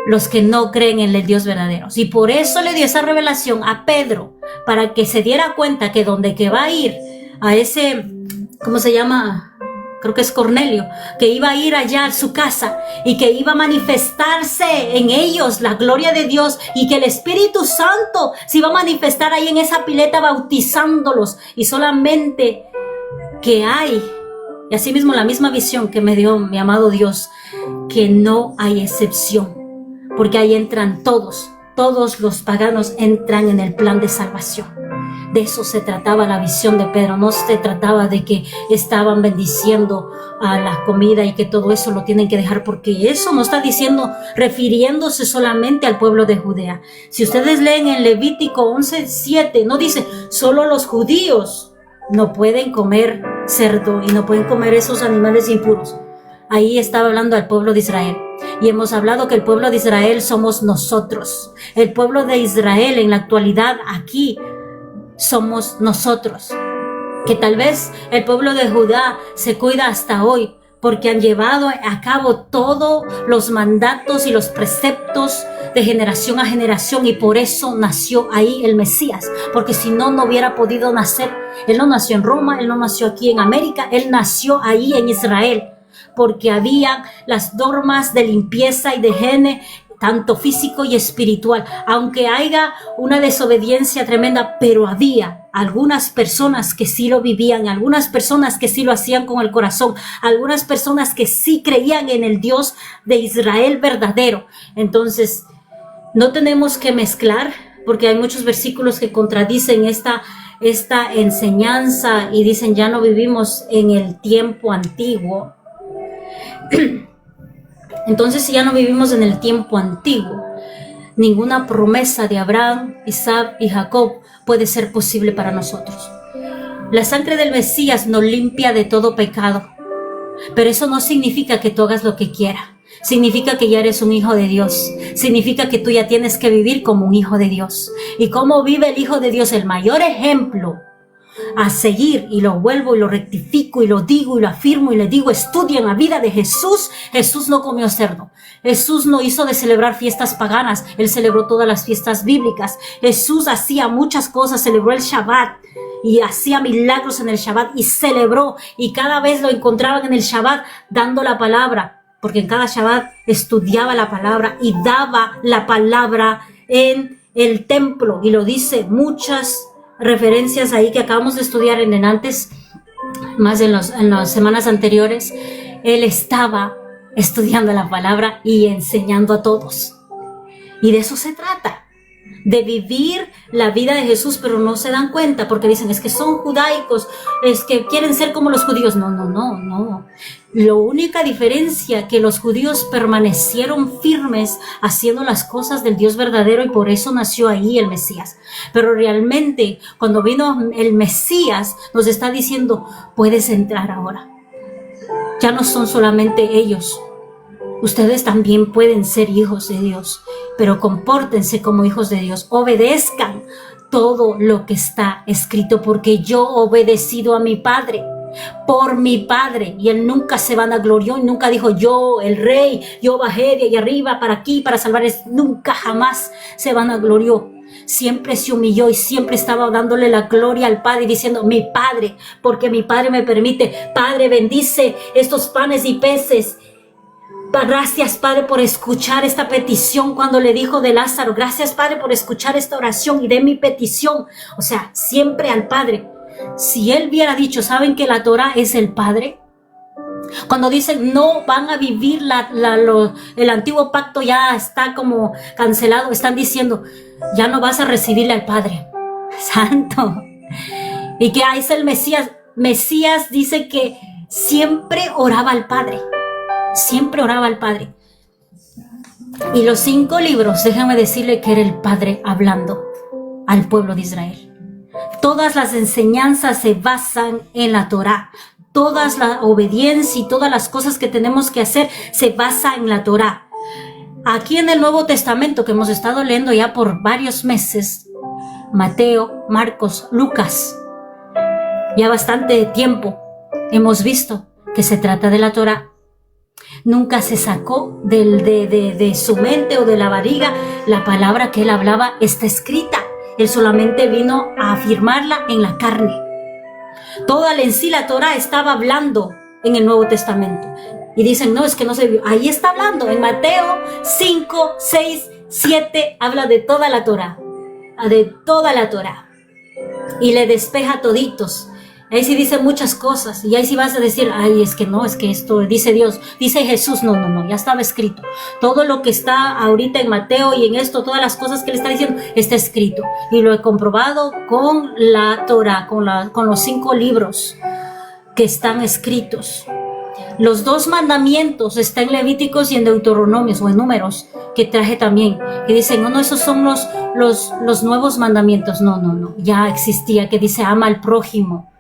S1: Los que no creen en el Dios verdadero. Y por eso le dio esa revelación a Pedro, para que se diera cuenta que donde que va a ir, a ese, ¿cómo se llama? Creo que es Cornelio, que iba a ir allá a su casa y que iba a manifestarse en ellos la gloria de Dios, y que el Espíritu Santo se iba a manifestar ahí en esa pileta bautizándolos, y solamente que hay, y así mismo la misma visión que me dio mi amado Dios, que no hay excepción, porque ahí entran todos los paganos entran en el plan de salvación. De eso se trataba la visión de Pedro, no se trataba de que estaban bendiciendo a la comida y que todo eso lo tienen que dejar, porque eso no está diciendo, refiriéndose solamente al pueblo de Judea. Si ustedes leen en Levítico 11:7, no dice, solo los judíos no pueden comer cerdo y no pueden comer esos animales impuros. Ahí estaba hablando al pueblo de Israel. Y hemos hablado que el pueblo de Israel somos nosotros. El pueblo de Israel en la actualidad aquí somos nosotros. Que tal vez el pueblo de Judá se cuida hasta hoy porque han llevado a cabo todos los mandatos y los preceptos de generación a generación, y por eso nació ahí el Mesías, porque si no, no hubiera podido nacer. Él no nació en Roma, él no nació aquí en América, él nació ahí en Israel, porque había las normas de limpieza y de higiene, tanto físico y espiritual. Aunque haya una desobediencia tremenda, pero había algunas personas que sí lo vivían, algunas personas que sí lo hacían con el corazón, algunas personas que sí creían en el Dios de Israel verdadero. Entonces, no tenemos que mezclar, porque hay muchos versículos que contradicen esta enseñanza y dicen, ya no vivimos en el tiempo antiguo. Entonces, si ya no vivimos en el tiempo antiguo, ninguna promesa de Abraham, Isaac y Jacob puede ser posible para nosotros. La sangre del Mesías nos limpia de todo pecado, pero eso no significa que tú hagas lo que quieras. Significa que ya eres un hijo de Dios. Significa que tú ya tienes que vivir como un hijo de Dios. ¿Y cómo vive el hijo de Dios? El mayor ejemplo a seguir, y lo vuelvo y lo rectifico y lo digo y lo afirmo y le digo, estudien la vida de Jesús. Jesús no comió cerdo. Jesús no hizo de celebrar fiestas paganas. Él celebró todas las fiestas bíblicas. Jesús hacía muchas cosas, celebró el Shabbat y hacía milagros en el Shabbat y celebró, y cada vez lo encontraban en el Shabbat dando la palabra, porque en cada Shabbat estudiaba la palabra y daba la palabra en el templo, y lo dice muchas referencias ahí que acabamos de estudiar en antes, más en las semanas anteriores. Él estaba estudiando la palabra y enseñando a todos, y de eso se trata, de vivir la vida de Jesús, pero no se dan cuenta porque dicen, es que son judaicos, es que quieren ser como los judíos. No. La única diferencia que los judíos permanecieron firmes haciendo las cosas del Dios verdadero, y por eso nació ahí el Mesías. Pero realmente cuando vino el Mesías nos está diciendo, puedes entrar ahora. Ya no son solamente ellos. Ustedes también pueden ser hijos de Dios, pero compórtense como hijos de Dios. Obedezcan todo lo que está escrito, porque yo he obedecido a mi Padre, por mi Padre, y Él nunca se vanaglorió y nunca dijo, yo, el Rey, yo bajé de ahí arriba para aquí para salvarles. Nunca, jamás se vanaglorió. Siempre se humilló y siempre estaba dándole la gloria al Padre y diciendo, mi Padre, porque mi Padre me permite. Padre, bendice estos panes y peces. Gracias, Padre, por escuchar esta petición cuando le dijo de Lázaro. Gracias, Padre, por escuchar esta oración y de mi petición. O sea, siempre al Padre. Si Él hubiera dicho, ¿saben que la Torah es el Padre? Cuando dicen no van a vivir el antiguo pacto, ya está como cancelado, están diciendo ya no vas a recibirle al Padre Santo. Y que es el Mesías. Mesías dice que siempre oraba al Padre, siempre oraba al Padre. Y los 5 libros, déjame decirle que era el Padre hablando al pueblo de Israel. Todas las enseñanzas se basan en la Torá. Toda la obediencia y todas las cosas que tenemos que hacer se basa en la Torá. Aquí en el Nuevo Testamento, que hemos estado leyendo ya por varios meses, Mateo, Marcos, Lucas, ya bastante tiempo, hemos visto que se trata de la Torá. Nunca se sacó de su mente o de la barriga la palabra que él hablaba está escrita. Él solamente vino a afirmarla en la carne. Toda en sí la Torá estaba hablando en el Nuevo Testamento. Y dicen, no, es que no se vio. Ahí está hablando. En Mateo 5, 6, 7 habla de toda la Torá. De toda la Torá. Y le despeja toditos. Ahí sí dice muchas cosas. Y ahí sí vas a decir, ay, es que no, es que esto dice Dios, dice Jesús. No, ya estaba escrito. Todo lo que está ahorita en Mateo y en esto, todas las cosas que le está diciendo, está escrito. Y lo he comprobado con la Torá, con los 5 libros que están escritos. Los 2 mandamientos están en Levíticos y en Deuteronomios o en Números, que traje también, que dicen, no, esos son los nuevos mandamientos. No, ya existía, que dice, ama al prójimo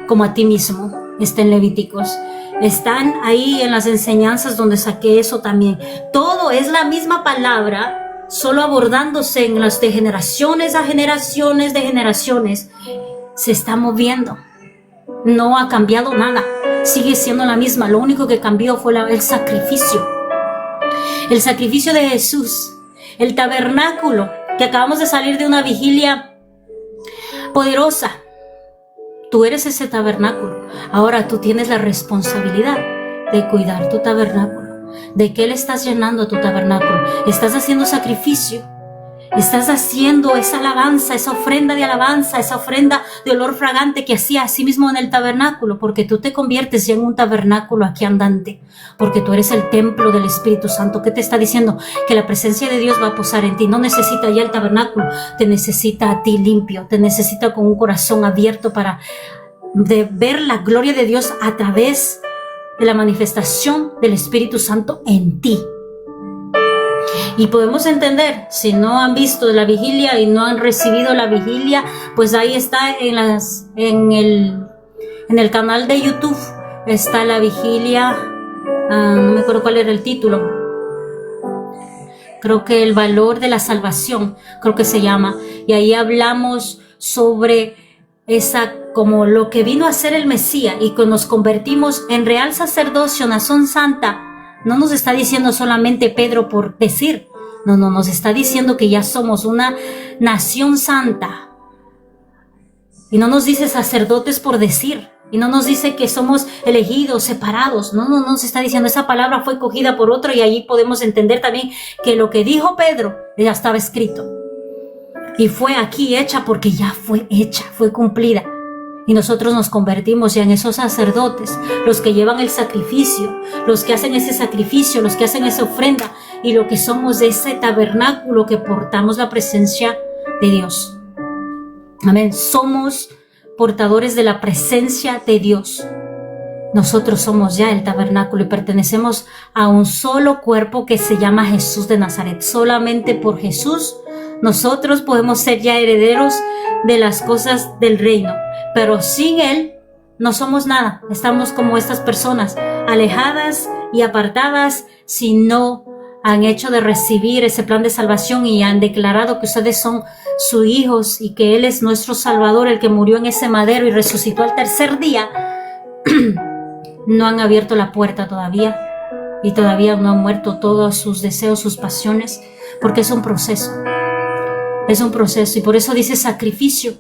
S1: como a ti mismo, está en Levíticos. Están ahí en las enseñanzas donde saqué eso también. Todo es la misma palabra, solo abordándose en las de generaciones a generaciones de generaciones. Se está moviendo. No ha cambiado nada. Sigue siendo la misma. Lo único que cambió fue el sacrificio. El sacrificio de Jesús. El tabernáculo, que acabamos de salir de una vigilia poderosa. Tú eres ese tabernáculo. Ahora tú tienes la responsabilidad de cuidar tu tabernáculo. ¿De qué le estás llenando a tu tabernáculo? ¿Estás haciendo sacrificio? ¿Estás haciendo esa alabanza, esa ofrenda de alabanza, esa ofrenda de olor fragante que hacía así mismo en el tabernáculo? Porque tú te conviertes ya en un tabernáculo aquí andante. Porque tú eres el templo del Espíritu Santo. ¿Qué te está diciendo? Que la presencia de Dios va a posar en ti. No necesita ya el tabernáculo. Te necesita a ti limpio. Te necesita con un corazón abierto para ver la gloria de Dios a través de la manifestación del Espíritu Santo en ti. Y podemos entender, si no han visto la vigilia y no han recibido la vigilia, pues ahí está en el canal de YouTube, está la vigilia, no me acuerdo cuál era el título, creo que el valor de la salvación, creo que se llama, y ahí hablamos sobre como lo que vino a ser el Mesías y que nos convertimos en real sacerdocio, nación santa. No nos está diciendo solamente Pedro por decir, no, nos está diciendo que ya somos una nación santa. Y no nos dice sacerdotes por decir, y no nos dice que somos elegidos, separados. No nos está diciendo, esa palabra fue cogida por otro, y allí podemos entender también que lo que dijo Pedro ya estaba escrito. Y fue aquí hecha porque ya fue hecha, fue cumplida. Y nosotros nos convertimos ya en esos sacerdotes, los que llevan el sacrificio, los que hacen ese sacrificio, los que hacen esa ofrenda, y lo que somos de ese tabernáculo que portamos la presencia de Dios. Amén. Somos portadores de la presencia de Dios. Nosotros somos ya el tabernáculo y pertenecemos a un solo cuerpo que se llama Jesús de Nazaret. Solamente por Jesús nosotros podemos ser ya herederos de las cosas del reino, pero sin Él no somos nada. Estamos como estas personas, alejadas y apartadas, si no han hecho de recibir ese plan de salvación y han declarado que ustedes son sus hijos y que Él es nuestro Salvador, el que murió en ese madero y resucitó al tercer día. No han abierto la puerta todavía y todavía no han muerto todos sus deseos, sus pasiones, porque es un proceso. Es un proceso y por eso dice sacrificio.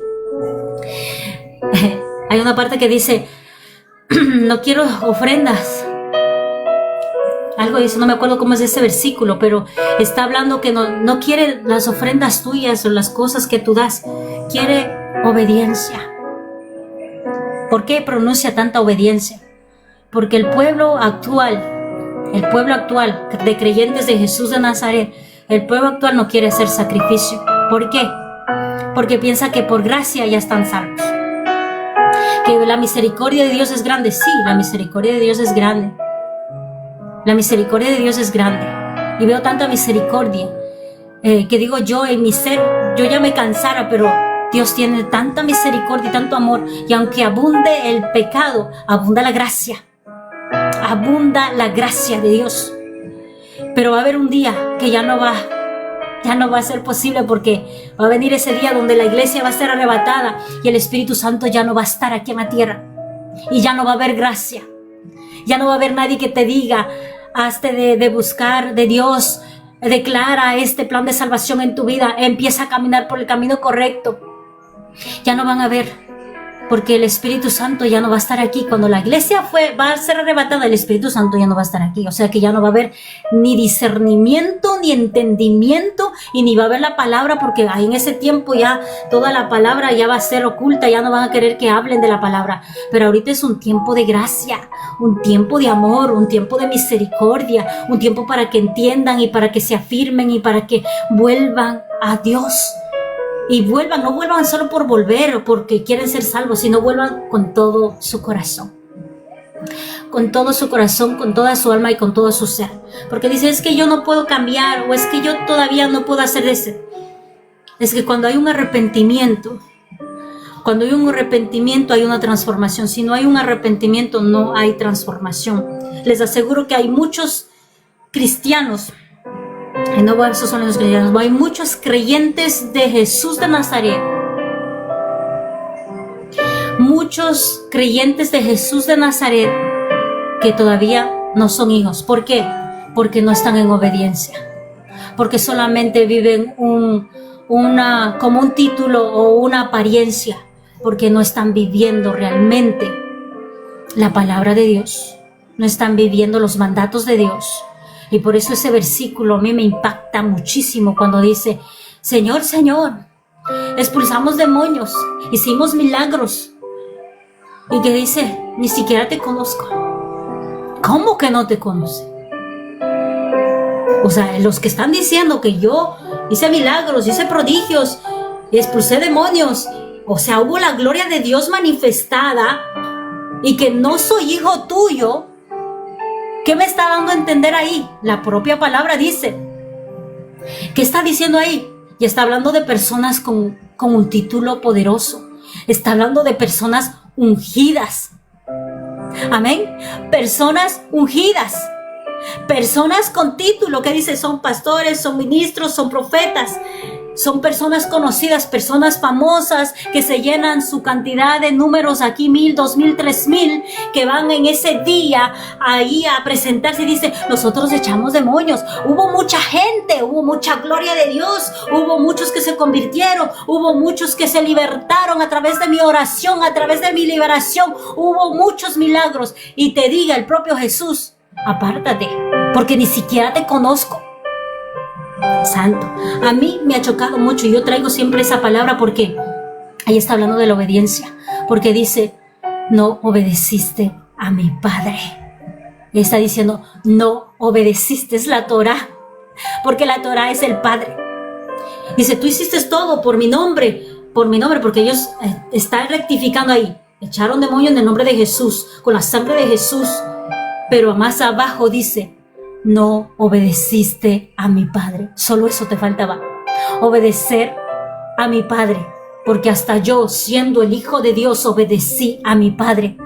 S1: Hay una parte que dice, no quiero ofrendas. Algo dice, no me acuerdo cómo es ese versículo, pero está hablando que no quiere las ofrendas tuyas o las cosas que tú das. Quiere obediencia. ¿Por qué pronuncia tanta obediencia? Porque el pueblo actual de creyentes de Jesús de Nazaret, el pueblo actual no quiere hacer sacrificio. ¿Por qué? Porque piensa que por gracia ya están salvos. Que la misericordia de Dios es grande. Sí, la misericordia de Dios es grande. La misericordia de Dios es grande. Y veo tanta misericordia que digo yo en mi ser, yo ya me cansara, pero Dios tiene tanta misericordia y tanto amor. Y aunque abunde el pecado, abunda la gracia. Abunda la gracia de Dios. Pero va a haber un día que ya no va a ser posible, porque va a venir ese día donde la iglesia va a ser arrebatada y el Espíritu Santo ya no va a estar aquí en la tierra. Y ya no va a haber gracia. Ya no va a haber nadie que te diga, hazte de buscar de Dios, declara este plan de salvación en tu vida, empieza a caminar por el camino correcto. Ya no van a ver, porque el Espíritu Santo ya no va a estar aquí. Cuando la iglesia va a ser arrebatada, el Espíritu Santo ya no va a estar aquí. O sea que ya no va a haber ni discernimiento, ni entendimiento, y ni va a haber la palabra, porque ahí en ese tiempo ya toda la palabra ya va a ser oculta, ya no van a querer que hablen de la palabra. Pero ahorita es un tiempo de gracia, un tiempo de amor, un tiempo de misericordia, un tiempo para que entiendan y para que se afirmen y para que vuelvan a Dios. Y no vuelvan solo por volver o porque quieren ser salvos, sino vuelvan con todo su corazón. Con todo su corazón, con toda su alma y con todo su ser. Porque dice, es que yo no puedo cambiar, o es que yo todavía no puedo hacer eso. Es que cuando hay un arrepentimiento, hay una transformación. Si no hay un arrepentimiento, no hay transformación. Les aseguro que hay muchos cristianos, y no esos son los cristianos, hay muchos creyentes de Jesús de Nazaret. Muchos creyentes de Jesús de Nazaret que todavía no son hijos. ¿Por qué? Porque no están en obediencia. Porque solamente viven como un título o una apariencia. Porque no están viviendo realmente la palabra de Dios. No están viviendo los mandatos de Dios. Y por eso ese versículo a mí me impacta muchísimo cuando dice, Señor, Señor, expulsamos demonios, hicimos milagros. Y que dice, ni siquiera te conozco. ¿Cómo que no te conoce? O sea, los que están diciendo que yo hice milagros, hice prodigios, expulsé demonios, o sea, hubo la gloria de Dios manifestada y que no soy hijo tuyo. ¿Qué me está dando a entender ahí? La propia palabra dice. ¿Qué está diciendo ahí? Y está hablando de personas con un título poderoso. Está hablando de personas ungidas. Amén. Personas ungidas. Personas con título. ¿Qué dice? Son pastores, son ministros, son profetas. Son personas conocidas, personas famosas que se llenan su cantidad de números aquí, 1,000, 2,000, 3,000, que van en ese día ahí a presentarse y dice, nosotros echamos demonios. Hubo mucha gente, hubo mucha gloria de Dios, hubo muchos que se convirtieron, hubo muchos que se libertaron a través de mi oración, a través de mi liberación, hubo muchos milagros. Y te diga el propio Jesús, apártate, porque ni siquiera te conozco. Santo, a mí me ha chocado mucho y yo traigo siempre esa palabra porque ahí está hablando de la obediencia, porque dice, no obedeciste a mi Padre. Y está diciendo, no obedeciste la Torah, porque la Torah es el Padre. Dice, tú hiciste todo por mi nombre, porque ellos están rectificando ahí, echaron demonios en el nombre de Jesús, con la sangre de Jesús, pero más abajo dice, no obedeciste a mi Padre. Solo eso te faltaba, obedecer a mi Padre, porque hasta yo, siendo el Hijo de Dios, obedecí a mi Padre.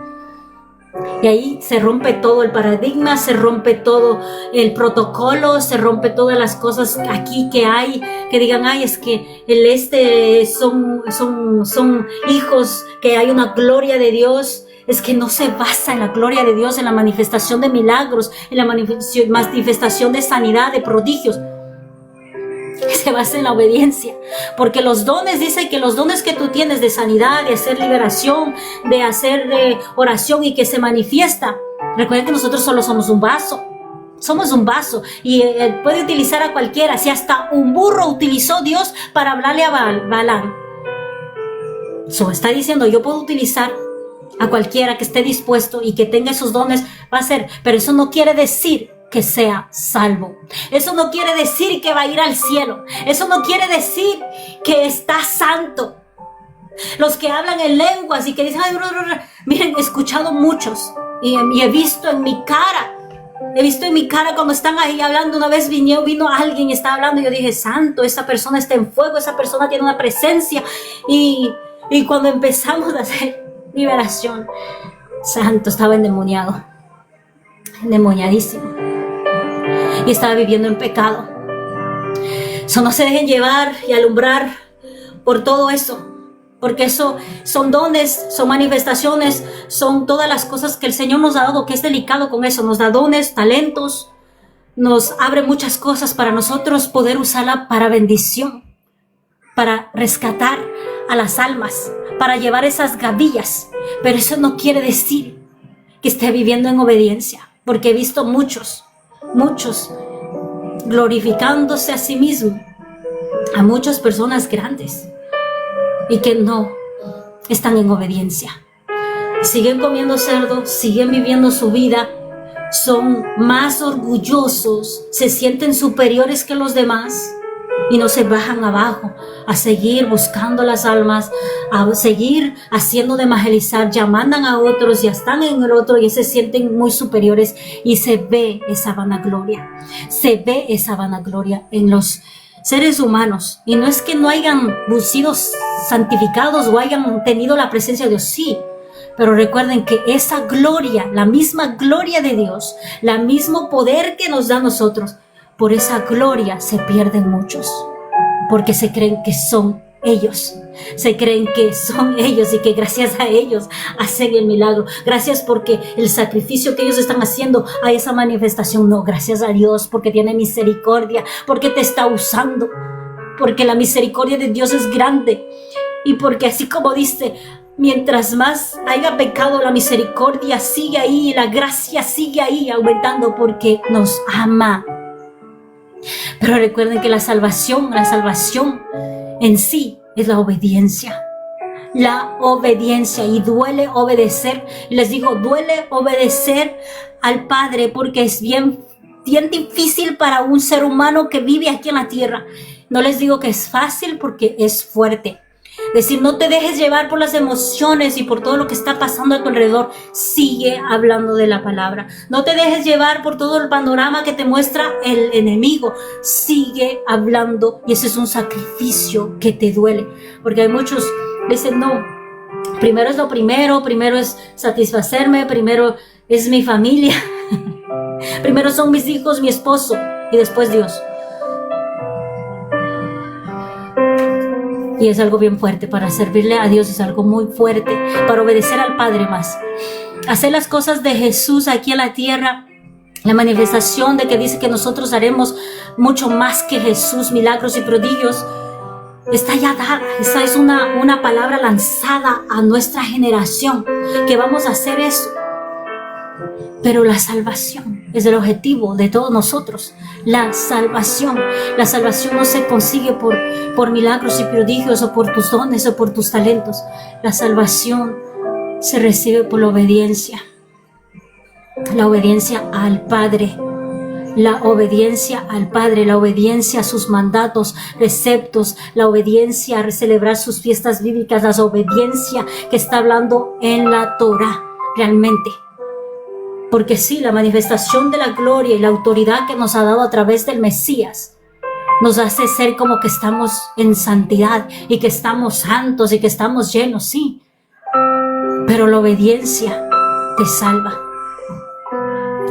S1: Y ahí se rompe todo el paradigma, se rompe todo el protocolo, se rompe todas las cosas aquí que hay, que digan, ay, es que son hijos, que hay una gloria de Dios. Es que no se basa en la gloria de Dios, en la manifestación de milagros, en la manifestación de sanidad, de prodigios. Se basa en la obediencia. Porque los dones, dice que los dones que tú tienes de sanidad, de hacer liberación, de hacer oración y que se manifiesta. Recuerden que nosotros solo somos un vaso. Somos un vaso y puede utilizar a cualquiera. Si hasta un burro utilizó Dios para hablarle a Balaam. Está diciendo, yo puedo utilizar A cualquiera que esté dispuesto y que tenga esos dones va a ser, pero eso no quiere decir que sea salvo. Eso no quiere decir que va a ir al cielo. Eso no quiere decir que está santo. Los que hablan en lenguas y que dicen, ay, miren, he escuchado muchos y he visto en mi cara cuando están ahí hablando. Una vez vino alguien y estaba hablando y yo dije, santo, esa persona está en fuego, esa persona tiene una presencia. Y cuando empezamos a hacer liberación, santo, estaba endemoniadísimo y estaba viviendo en pecado. No se dejen llevar y alumbrar por todo eso, porque eso son dones, son manifestaciones, son todas las cosas que el Señor nos ha dado, que es delicado con eso. Nos da dones, talentos, nos abre muchas cosas para nosotros poder usarla para bendición, para rescatar a las almas, para llevar esas gavillas. Pero eso no quiere decir que esté viviendo en obediencia, porque he visto muchos glorificándose a sí mismos, a muchas personas grandes, y que no están en obediencia. Siguen comiendo cerdo, siguen viviendo su vida, son más orgullosos, se sienten superiores que los demás y no se bajan abajo a seguir buscando las almas, a seguir haciendo de evangelizar. Ya mandan a otros, ya están en el otro y se sienten muy superiores, y se ve esa vanagloria en los seres humanos. Y no es que no hayan sido santificados o hayan tenido la presencia de Dios, sí, pero recuerden que esa gloria, la misma gloria de Dios, el mismo poder que nos da a nosotros, por esa gloria se pierden muchos, porque se creen que son ellos, y que gracias a ellos hacen el milagro. Gracias porque el sacrificio que ellos están haciendo a esa manifestación. No, gracias a Dios porque tiene misericordia, porque te está usando, porque la misericordia de Dios es grande, y porque así como dice, mientras más haya pecado, la misericordia sigue ahí, la gracia sigue ahí aumentando, porque nos ama. Pero recuerden que la salvación en sí es la obediencia, y duele obedecer. Les digo, duele obedecer al Padre, porque es bien difícil para un ser humano que vive aquí en la tierra. No les digo que es fácil, porque es fuerte. Decir, no te dejes llevar por las emociones y por todo lo que está pasando a tu alrededor. Sigue hablando de la palabra. No te dejes llevar por todo el panorama que te muestra el enemigo. Sigue hablando, y ese es un sacrificio que te duele, porque hay muchos que dicen, no, primero es lo primero es satisfacerme, primero es mi familia, primero son mis hijos, mi esposo, y después Dios. Y es algo bien fuerte. Para servirle a Dios es algo muy fuerte, para obedecer al Padre más. Hacer las cosas de Jesús aquí en la tierra, la manifestación de que dice que nosotros haremos mucho más que Jesús, milagros y prodigios, está ya dada. Esa es una palabra lanzada a nuestra generación, que vamos a hacer eso. Pero la salvación es el objetivo de todos nosotros. La salvación no se consigue por milagros y prodigios, o por tus dones, o por tus talentos. La salvación se recibe por la obediencia al Padre, la obediencia a sus mandatos, preceptos, la obediencia a celebrar sus fiestas bíblicas, la obediencia que está hablando en la Torah realmente. Porque sí, la manifestación de la gloria y la autoridad que nos ha dado a través del Mesías nos hace ser como que estamos en santidad, y que estamos santos, y que estamos llenos, sí. Pero la obediencia te salva.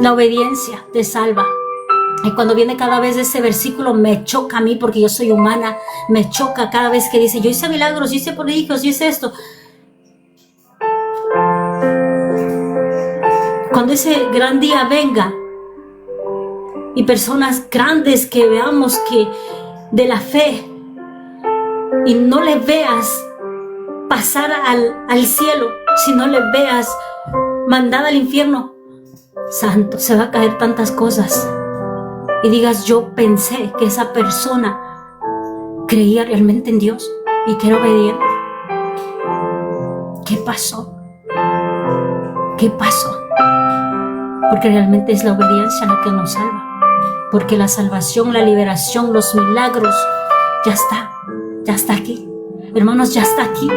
S1: La obediencia te salva. Y cuando viene cada vez ese versículo, me choca a mí, porque yo soy humana, me choca cada vez que dice, yo hice milagros, yo hice prodigios, yo hice esto. Cuando ese gran día venga y personas grandes que veamos que de la fe, y no le veas pasar al cielo, sino le veas mandada al infierno, santo, se va a caer tantas cosas, y digas, yo pensé que esa persona creía realmente en Dios y que era obediente. ¿Qué pasó? ¿Qué pasó? Porque realmente es la obediencia la que nos salva. Porque la salvación, la liberación, los milagros, ya está aquí. Hermanos, ya está aquí.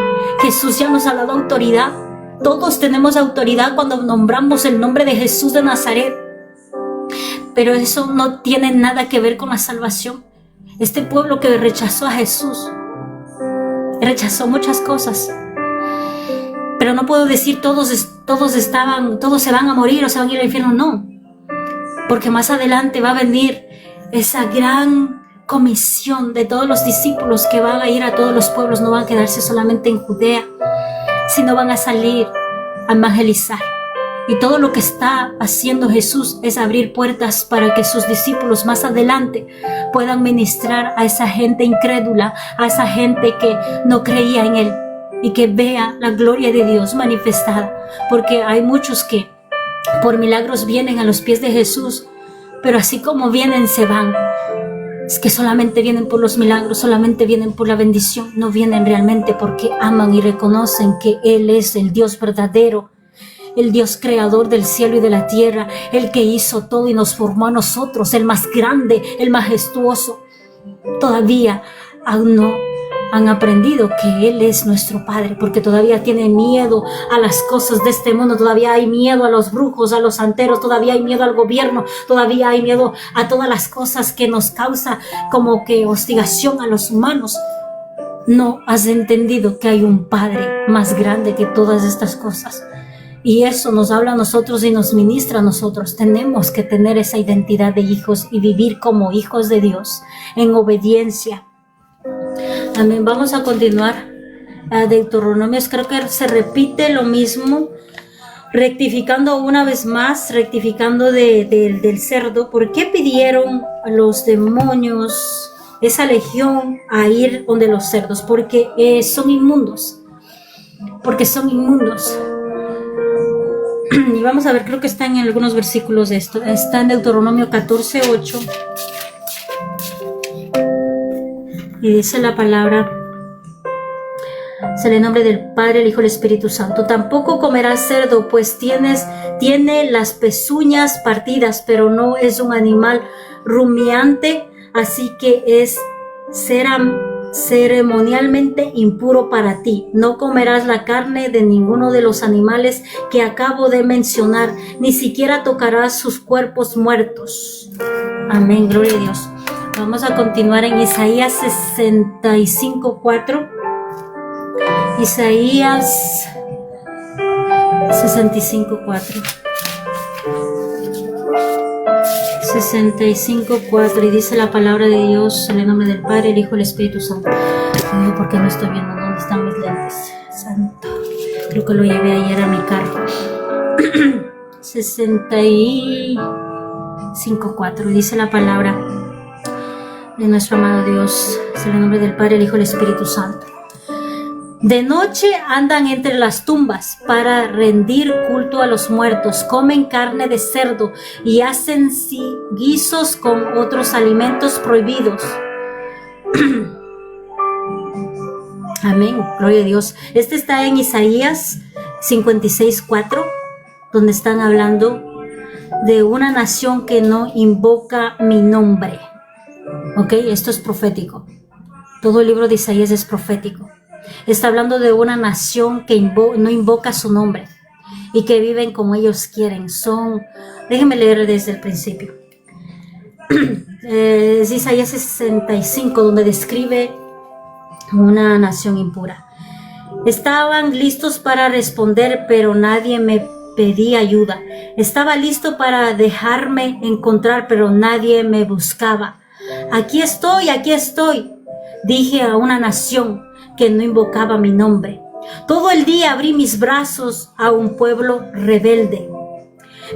S1: Jesús ya nos ha dado autoridad. Todos tenemos autoridad cuando nombramos el nombre de Jesús de Nazaret. Pero eso no tiene nada que ver con la salvación. Este pueblo que rechazó a Jesús, rechazó muchas cosas. Pero no puedo decir todos se van a morir o se van a ir al infierno, no. Porque más adelante va a venir esa gran comisión de todos los discípulos que van a ir a todos los pueblos, no van a quedarse solamente en Judea, sino van a salir a evangelizar. Y todo lo que está haciendo Jesús es abrir puertas para que sus discípulos más adelante puedan ministrar a esa gente incrédula, a esa gente que no creía en Él, y que vea la gloria de Dios manifestada. Porque hay muchos que por milagros vienen a los pies de Jesús, pero así como vienen se van. Es que solamente vienen por los milagros, solamente vienen por la bendición, no vienen realmente porque aman y reconocen que Él es el Dios verdadero, el Dios creador del cielo y de la tierra, el que hizo todo y nos formó a nosotros, el más grande, el majestuoso. Todavía aún no han aprendido que Él es nuestro Padre, porque todavía tienen miedo a las cosas de este mundo, todavía hay miedo a los brujos, a los santeros, todavía hay miedo al gobierno, todavía hay miedo a todas las cosas que nos causa como que hostigación a los humanos. No has entendido que hay un Padre más grande que todas estas cosas. Y eso nos habla a nosotros y nos ministra a nosotros. Tenemos que tener esa identidad de hijos y vivir como hijos de Dios en obediencia. Amén. Vamos a continuar. Deuteronomios, creo que se repite lo mismo, rectificando una vez más, rectificando del cerdo. ¿Por qué pidieron a los demonios, esa legión, a ir donde los cerdos? Porque son inmundos. Porque son inmundos. Y vamos a ver, creo que está en algunos versículos de esto. Está en Deuteronomio 14:8. Y dice la palabra, es el nombre del Padre, el Hijo y el Espíritu Santo. Tampoco comerás cerdo, pues tiene las pezuñas partidas, pero no es un animal rumiante, así que será ceremonialmente impuro para ti. No comerás la carne de ninguno de los animales que acabo de mencionar, ni siquiera tocarás sus cuerpos muertos. Amén, gloria a Dios. Vamos a continuar en Isaías 65:4. Isaías 65:4. 65:4, y dice la palabra de Dios en el nombre del Padre, el Hijo y el Espíritu Santo. ¿Por qué no estoy viendo dónde están mis lentes? Santo. Creo que lo llevé ayer a mi carro. 65:4, y dice la palabra de nuestro amado Dios, en el nombre del Padre, el Hijo y el Espíritu Santo. De noche andan entre las tumbas para rendir culto a los muertos, comen carne de cerdo y hacen guisos con otros alimentos prohibidos. Amén, gloria a Dios. Este está en Isaías 56:4, donde están hablando de una nación que no invoca mi nombre. Ok, esto es profético. Todo el libro de Isaías es profético. Está hablando de una nación que no invoca su nombre y que viven como ellos quieren. Déjenme leer desde el principio. Es Isaías 65, donde describe una nación impura. Estaban listos para responder, pero nadie me pedía ayuda. Estaba listo para dejarme encontrar, pero nadie me buscaba. Aquí estoy, dije a una nación que no invocaba mi nombre. Todo el día abrí mis brazos a un pueblo rebelde,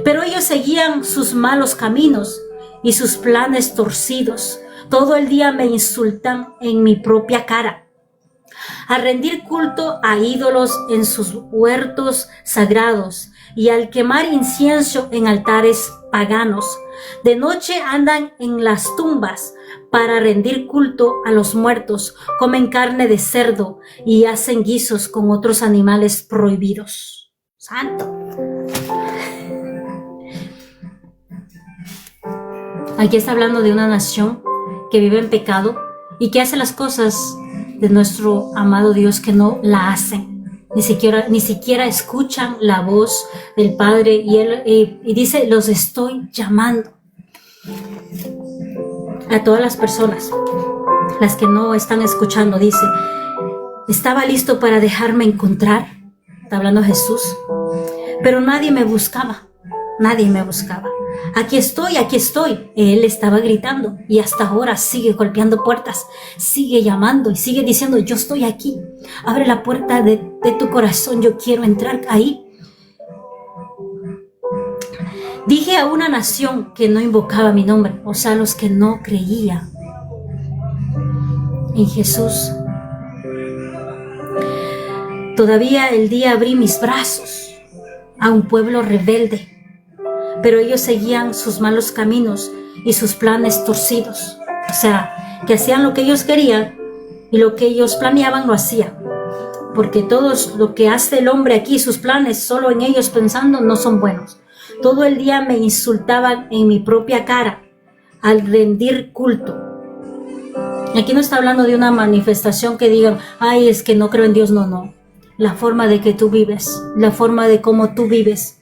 S1: pero ellos seguían sus malos caminos y sus planes torcidos. Todo el día me insultan en mi propia cara. A rendir culto a ídolos en sus huertos sagrados y al quemar incienso en altares paganos. De noche andan en las tumbas para rendir culto a los muertos, comen carne de cerdo y hacen guisos con otros animales prohibidos. Santo. Aquí está hablando de una nación que vive en pecado y que hace las cosas de nuestro amado Dios que no la hacen. Ni siquiera escuchan la voz del Padre y dice, los estoy llamando. A todas las personas, las que no están escuchando, dice, estaba listo para dejarme encontrar, está hablando Jesús, pero nadie me buscaba. Aquí estoy. Él estaba gritando y hasta ahora sigue golpeando puertas, sigue llamando y sigue diciendo, yo estoy aquí. Abre la puerta de tu corazón, yo quiero entrar ahí. Dije a una nación que no invocaba mi nombre, o sea, los que no creían en Jesús. Todavía el día abrí mis brazos a un pueblo rebelde, pero ellos seguían sus malos caminos y sus planes torcidos. O sea, que hacían lo que ellos querían y lo que ellos planeaban lo hacían. Porque todo lo que hace el hombre aquí, sus planes, solo en ellos pensando, no son buenos. Todo el día me insultaban en mi propia cara al rendir culto. Aquí no está hablando de una manifestación que digan, ay, es que no creo en Dios, no. La forma de que tú vives, la forma de cómo tú vives.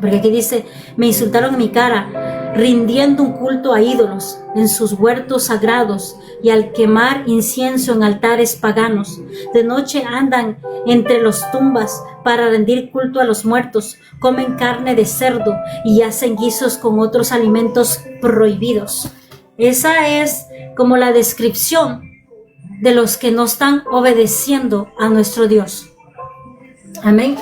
S1: Porque aquí dice, me insultaron en mi cara, rindiendo un culto a ídolos en sus huertos sagrados y al quemar incienso en altares paganos. De noche andan entre las tumbas para rendir culto a los muertos, comen carne de cerdo y hacen guisos con otros alimentos prohibidos. Esa es como la descripción de los que no están obedeciendo a nuestro Dios. Amén.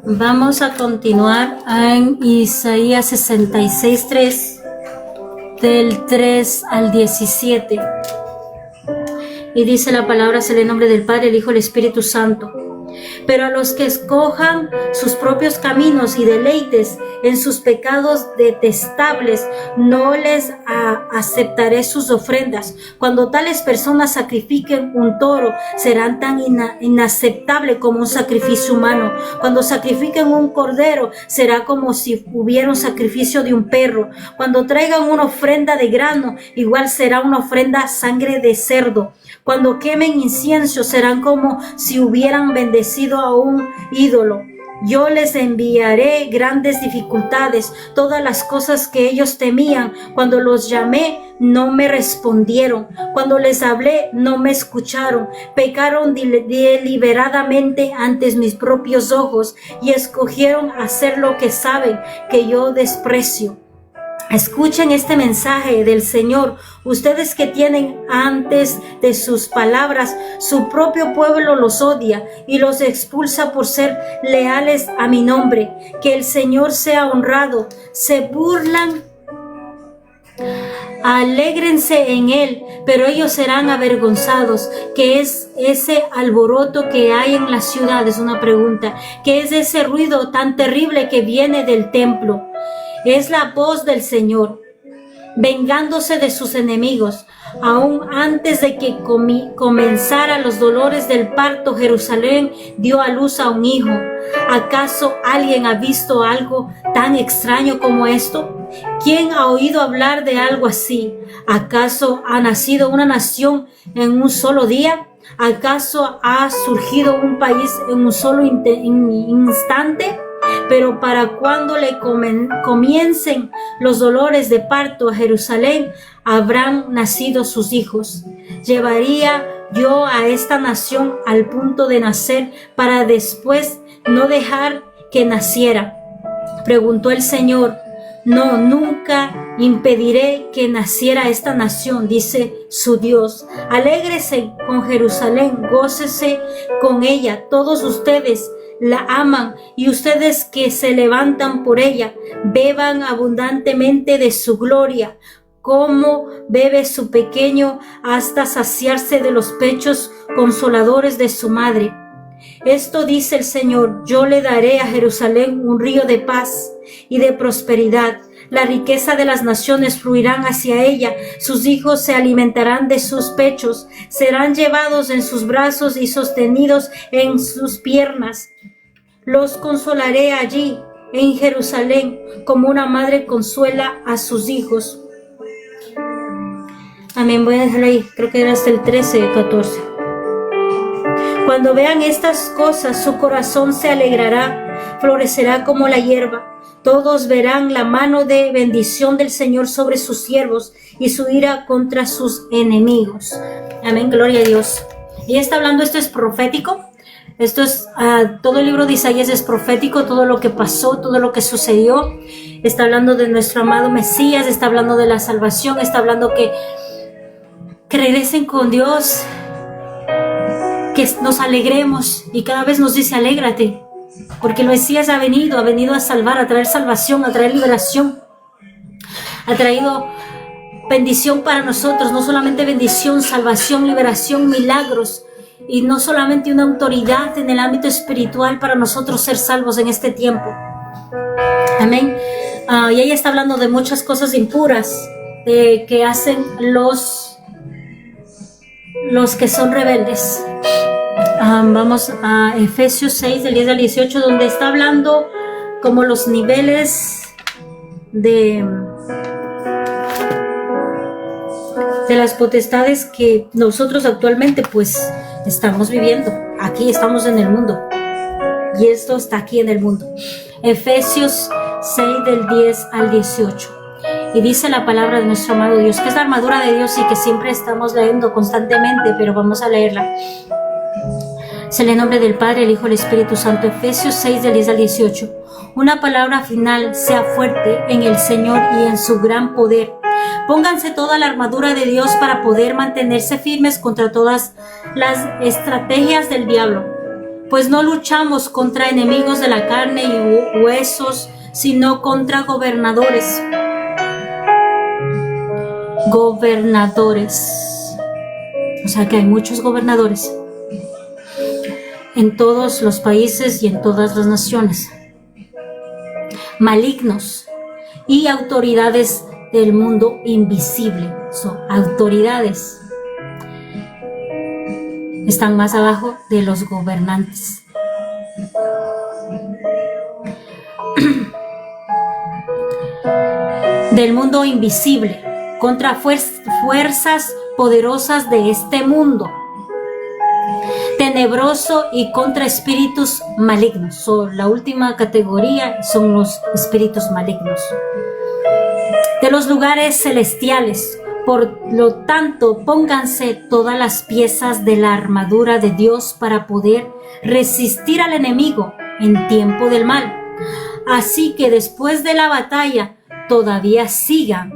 S1: Vamos a continuar en Isaías 66:3, del 3 al 17. Y dice la palabra, se lee en nombre del Padre, el Hijo y el Espíritu Santo. Pero a los que escojan sus propios caminos y deleites en sus pecados detestables, no les aceptaré sus ofrendas. Cuando tales personas sacrifiquen un toro, serán tan inaceptable como un sacrificio humano. Cuando sacrifiquen un cordero, será como si hubiera un sacrificio de un perro. Cuando traigan una ofrenda de grano, igual será una ofrenda sangre de cerdo. Cuando quemen incienso, serán como si hubieran bendecido a un ídolo. Yo les enviaré grandes dificultades, todas las cosas que ellos temían. Cuando los llamé, no me respondieron. Cuando les hablé, no me escucharon. Pecaron deliberadamente ante mis propios ojos y escogieron hacer lo que saben que yo desprecio. Escuchen este mensaje del Señor, ustedes que tienen antes de sus palabras, su propio pueblo los odia y los expulsa por ser leales a mi nombre. Que el Señor sea honrado. Se burlan, alégrense en Él, pero ellos serán avergonzados. ¿Qué es ese alboroto que hay en las ciudades? Una pregunta. ¿Qué es ese ruido tan terrible que viene del templo? Es la voz del Señor, vengándose de sus enemigos. Aún antes de que comenzaran los dolores del parto, Jerusalén dio a luz a un hijo. ¿Acaso alguien ha visto algo tan extraño como esto? ¿Quién ha oído hablar de algo así? ¿Acaso ha nacido una nación en un solo día? ¿Acaso ha surgido un país en un solo instante? Pero para cuando le comiencen los dolores de parto a Jerusalén, habrán nacido sus hijos. Llevaría yo a esta nación al punto de nacer para después no dejar que naciera. Preguntó el Señor. No, nunca impediré que naciera esta nación, dice su Dios. Alégrese con Jerusalén, gócese con ella, todos ustedes la aman y ustedes que se levantan por ella, beban abundantemente de su gloria, como bebe su pequeño hasta saciarse de los pechos consoladores de su madre. Esto dice el Señor, yo le daré a Jerusalén un río de paz y de prosperidad. La riqueza de las naciones fluirán hacia ella, sus hijos se alimentarán de sus pechos, serán llevados en sus brazos y sostenidos en sus piernas. Los consolaré allí en Jerusalén, como una madre consuela a sus hijos. Amén. Voy a dejar ahí, creo que era hasta el 13, 14. Cuando vean estas cosas, su corazón se alegrará, florecerá como la hierba. Todos verán la mano de bendición del Señor sobre sus siervos y su ira contra sus enemigos. Amén, gloria a Dios. Y está hablando, esto es profético. Esto es, todo el libro de Isaías es profético, todo lo que pasó, todo lo que sucedió. Está hablando de nuestro amado Mesías, está hablando de la salvación, está hablando que regresen con Dios, que nos alegremos, y cada vez nos dice alégrate, porque el Mesías ha venido a salvar, a traer salvación, a traer liberación, ha traído bendición para nosotros, no solamente bendición, salvación, liberación, milagros, y no solamente una autoridad en el ámbito espiritual para nosotros ser salvos en este tiempo. Amén. Y ella está hablando de muchas cosas impuras que hacen los que son rebeldes. Vamos a Efesios 6, del 10 al 18, donde está hablando como los niveles de las potestades que nosotros actualmente pues estamos viviendo. Aquí estamos en el mundo y esto está aquí en el mundo. Efesios 6 del 10 al 18. Y dice la palabra de nuestro amado Dios, que es la armadura de Dios y que siempre estamos leyendo constantemente, pero vamos a leerla. Se lee en nombre del Padre, el Hijo y el Espíritu Santo. Efesios 6 del 10 al 18. Una palabra final: sea fuerte en el Señor y en su gran poder. Pónganse toda la armadura de Dios para poder mantenerse firmes contra todas las estrategias del diablo. Pues no luchamos contra enemigos de la carne y huesos, sino contra gobernadores. O sea que hay muchos gobernadores en todos los países y en todas las naciones, malignos, y autoridades del mundo invisible. Son autoridades, están más abajo de los gobernantes. Del mundo invisible, contra fuerzas poderosas de este mundo tenebroso y contra espíritus malignos. La última categoría son los espíritus malignos de los lugares celestiales. Por lo tanto, pónganse todas las piezas de la armadura de Dios para poder resistir al enemigo en tiempo del mal. Así que después de la batalla, todavía sigan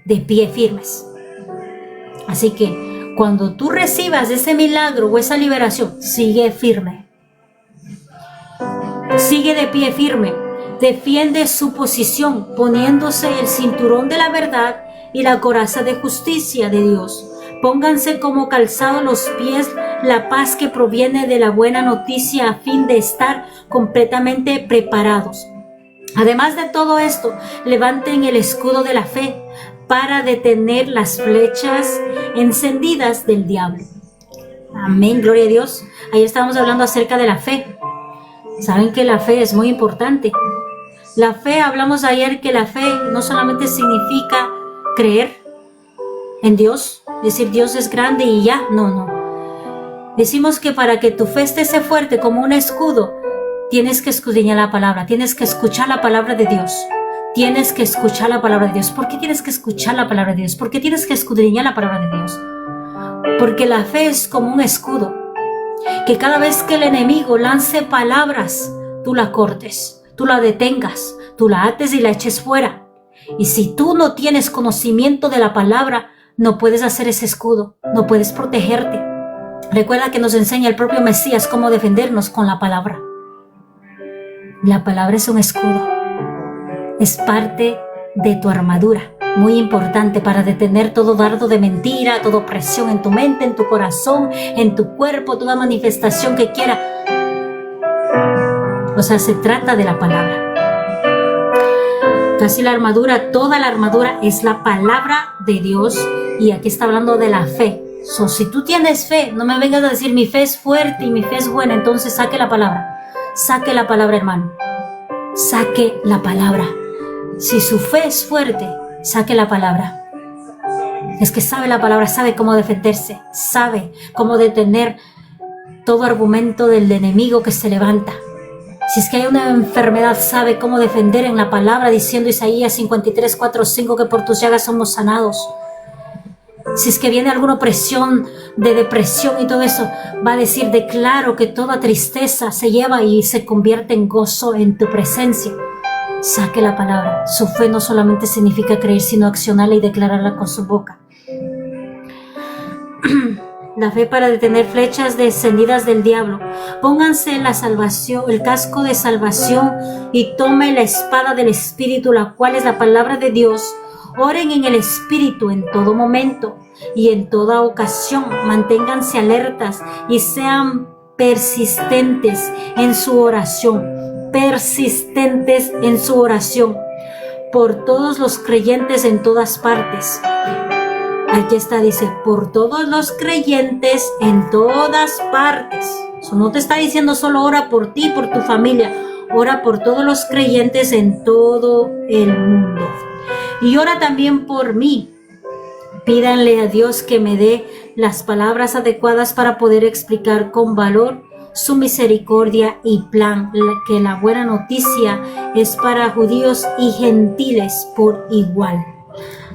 S1: de pie firmes. Así que cuando tú recibas ese milagro o esa liberación, sigue firme. Sigue de pie firme. Defiende su posición poniéndose el cinturón de la verdad y la coraza de justicia de Dios. Pónganse como calzado los pies la paz que proviene de la buena noticia, a fin de estar completamente preparados. Además de todo esto, levanten el escudo de la fe para detener las flechas encendidas del diablo. Amén, gloria a Dios. Ahí estábamos hablando acerca de la fe. Saben que la fe es muy importante. La fe, hablamos ayer que la fe no solamente significa creer en Dios, decir Dios es grande y ya, no. Decimos que para que tu fe esté fuerte como un escudo, tienes que escudriñar la palabra, tienes que escuchar la palabra de Dios. Tienes que escuchar la palabra de Dios. ¿Por qué tienes que escuchar la palabra de Dios? ¿Por qué tienes que escudriñar la palabra de Dios? Porque la fe es como un escudo, que cada vez que el enemigo lance palabras, tú la cortes, tú la detengas, tú la ates y la eches fuera. Y si tú no tienes conocimiento de la palabra, no puedes hacer ese escudo, no puedes protegerte. Recuerda que nos enseña el propio Mesías cómo defendernos con la palabra. La palabra es un escudo. Es parte de tu armadura, muy importante para detener todo dardo de mentira, toda opresión en tu mente, en tu corazón, en tu cuerpo, toda manifestación que quiera. O sea, se trata de la palabra. Casi la armadura, toda la armadura es la palabra de Dios, y aquí está hablando de la fe. Si tú tienes fe, no me vengas a decir mi fe es fuerte y mi fe es buena, entonces saque la palabra, hermano. saque la palabra. Si su fe es fuerte, saque la palabra. Es que sabe la palabra, sabe cómo defenderse, sabe cómo detener todo argumento del enemigo que se levanta. Si es que hay una enfermedad, sabe cómo defender en la palabra, diciendo Isaías 53, 4, 5, que por tus llagas somos sanados. Si es que viene alguna opresión de depresión y todo eso, va a decir, declaro que toda tristeza se lleva y se convierte en gozo en tu presencia. Saque la palabra. Su fe no solamente significa creer, sino accionarla y declararla con su boca. La fe para detener flechas descendidas del diablo. Pónganse la salvación, el casco de salvación y tome la espada del Espíritu, la cual es la palabra de Dios. Oren en el Espíritu en todo momento y en toda ocasión. Manténganse alertas y sean persistentes en su oración. Persistentes en su oración por todos los creyentes en todas partes. Aquí está, dice, por todos los creyentes en todas partes. Eso no te está diciendo solo ora por ti, por tu familia. Ora por todos los creyentes en todo el mundo. Y ora también por mí. Pídanle a Dios que me dé las palabras adecuadas para poder explicar con valor su misericordia y plan, que la buena noticia es para judíos y gentiles por igual.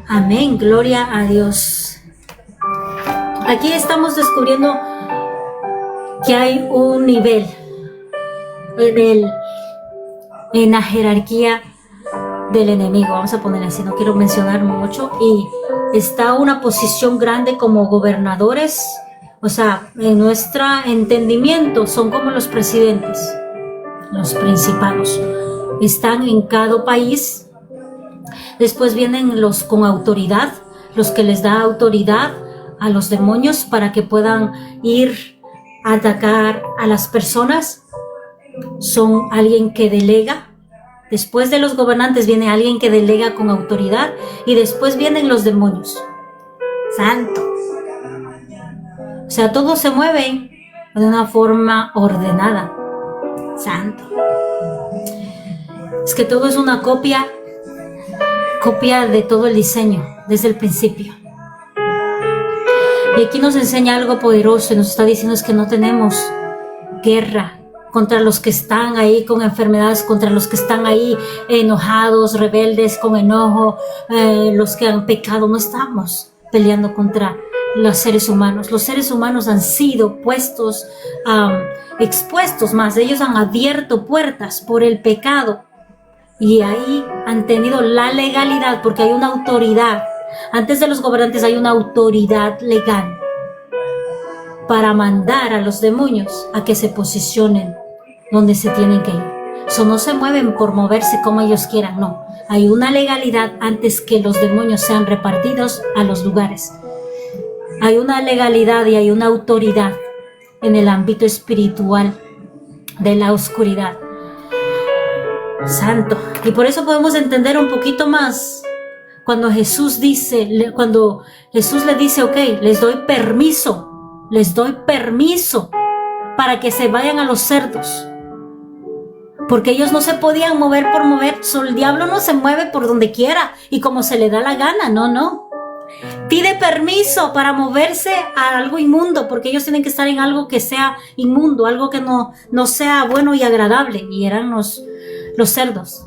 S1: Amén, gloria a Dios. Aquí estamos descubriendo que hay un nivel en la jerarquía del enemigo, vamos a poner así, no quiero mencionar mucho, y está una posición grande como gobernadores. O sea, en nuestro entendimiento son como los presidentes, los principados. Están en cada país. Después vienen los con autoridad, los que les da autoridad a los demonios para que puedan ir a atacar a las personas. Son alguien que delega. Después de los gobernantes viene alguien que delega con autoridad y después vienen los demonios. Santo. O sea, todos se mueven de una forma ordenada. Santo. Es que todo es una copia de todo el diseño, desde el principio. Y aquí nos enseña algo poderoso y nos está diciendo es que no tenemos guerra contra los que están ahí con enfermedades, contra los que están ahí enojados, rebeldes, con enojo, los que han pecado. No estamos peleando contra los seres humanos. Los seres humanos han sido puestos, expuestos más. Ellos han abierto puertas por el pecado y ahí han tenido la legalidad porque hay una autoridad. Antes de los gobernantes hay una autoridad legal para mandar a los demonios a que se posicionen donde se tienen que ir. Eso no se mueven por moverse como ellos quieran, no. Hay una legalidad antes que los demonios sean repartidos a los lugares. Hay una legalidad y hay una autoridad en el ámbito espiritual de la oscuridad. Santo. Y por eso podemos entender un poquito más cuando Jesús le dice, ok, les doy permiso para que se vayan a los cerdos. Porque ellos no se podían mover por mover. El diablo no se mueve por donde quiera y como se le da la gana, no. Pide permiso para moverse a algo inmundo, porque ellos tienen que estar en algo que sea inmundo, algo que no sea bueno y agradable, y eran los cerdos.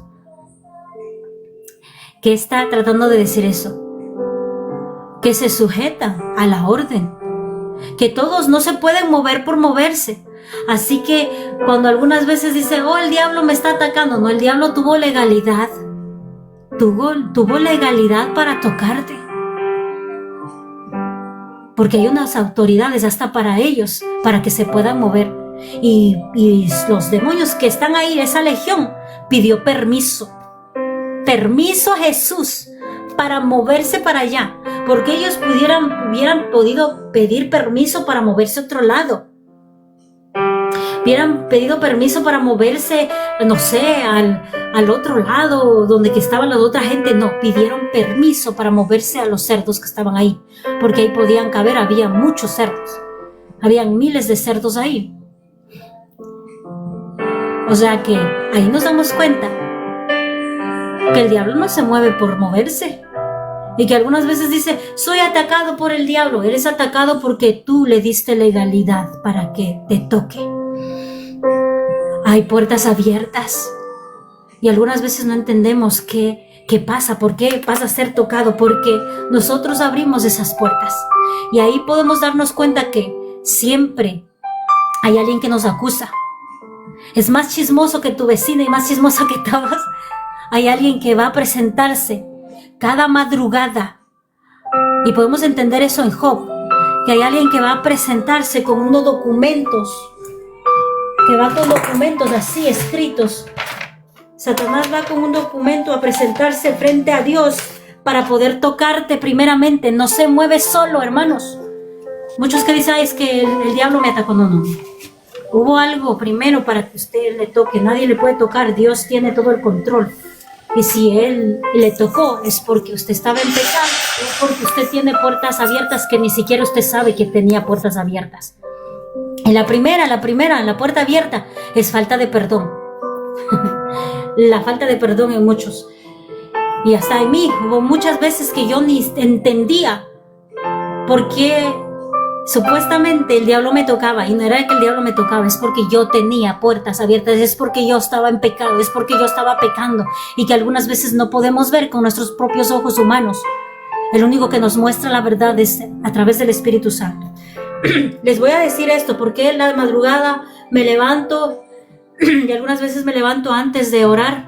S1: ¿Qué está tratando de decir eso? Que se sujetan a la orden, que todos no se pueden mover por moverse. Así que cuando algunas veces dice, oh, el diablo me está atacando, no, el diablo tuvo legalidad, tuvo legalidad para tocarte. Porque hay unas autoridades hasta para ellos, para que se puedan mover. Y los demonios que están ahí, esa legión, pidió permiso a Jesús para moverse para allá. Porque ellos hubieran podido pedir permiso para moverse a otro lado. Hubieran pedido permiso para moverse, no sé, al otro lado donde que estaba la otra gente. No, pidieron permiso para moverse a los cerdos que estaban ahí, porque ahí podían caber, había muchos cerdos, habían miles de cerdos ahí. O sea que ahí nos damos cuenta que el diablo no se mueve por moverse. Y que algunas veces dice, soy atacado por el diablo. Eres atacado porque tú le diste legalidad para que te toque. Hay puertas abiertas. Y algunas veces no entendemos qué pasa, por qué pasa a ser tocado, porque nosotros abrimos esas puertas. Y ahí podemos darnos cuenta que siempre hay alguien que nos acusa. Es más chismoso que tu vecina y más chismoso que todos. Hay alguien que va a presentarse cada madrugada. Y podemos entender eso en Job, que hay alguien que va a presentarse con unos documentos, que va con documentos así escritos. Satanás va con un documento a presentarse frente a Dios para poder tocarte primeramente. No se mueve solo, hermanos. Muchos que dicen, es que el diablo me atacó. No. Hubo algo primero para que usted le toque. Nadie le puede tocar. Dios tiene todo el control. Y si Él le tocó, es porque usted estaba en pecado. Es porque usted tiene puertas abiertas que ni siquiera usted sabe que tenía puertas abiertas. Y la puerta abierta es falta de perdón. La falta de perdón en muchos. Y hasta en mí hubo muchas veces que yo ni entendía por qué supuestamente el diablo me tocaba. Y no era que el diablo me tocaba, es porque yo tenía puertas abiertas, es porque yo estaba en pecado, es porque yo estaba pecando. Y que algunas veces no podemos ver con nuestros propios ojos humanos. El único que nos muestra la verdad es a través del Espíritu Santo. Les voy a decir esto, porque en la madrugada me levanto y algunas veces me levanto antes de orar,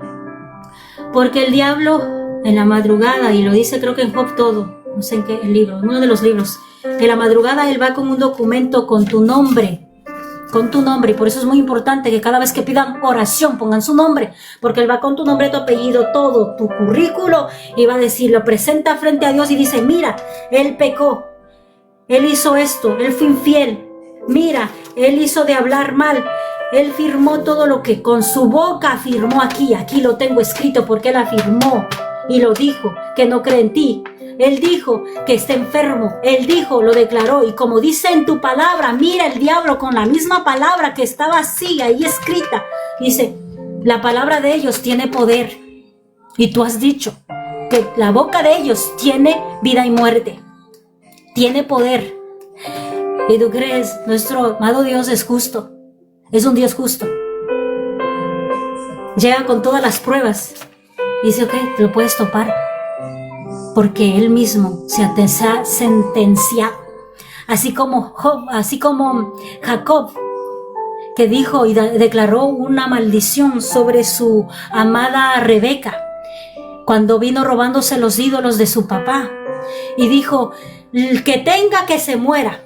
S1: porque el diablo en la madrugada, y lo dice creo que en Job todo, no sé en qué libro, en uno de los libros, en la madrugada él va con un documento con tu nombre, y por eso es muy importante que cada vez que pidan oración pongan su nombre, porque él va con tu nombre, tu apellido, todo, tu currículo, y va a decir, lo presenta frente a Dios y dice, mira, él pecó, él hizo esto, él fue infiel, mira, él hizo de hablar mal, él firmó todo lo que con su boca afirmó aquí lo tengo escrito porque él afirmó y lo dijo, que no cree en ti. Él dijo que está enfermo, él dijo, lo declaró, y como dice en tu palabra, mira el diablo con la misma palabra que estaba así, ahí escrita, dice, la palabra de ellos tiene poder, y tú has dicho que la boca de ellos tiene vida y muerte, tiene poder, y tú crees, nuestro amado Dios es justo, es un Dios justo, llega con todas las pruebas, dice, ok, lo puedes topar, porque él mismo se ha sentenciado, así como Jacob, que dijo y declaró una maldición sobre su amada Rebeca, cuando vino robándose los ídolos de su papá, y dijo, el que tenga que se muera,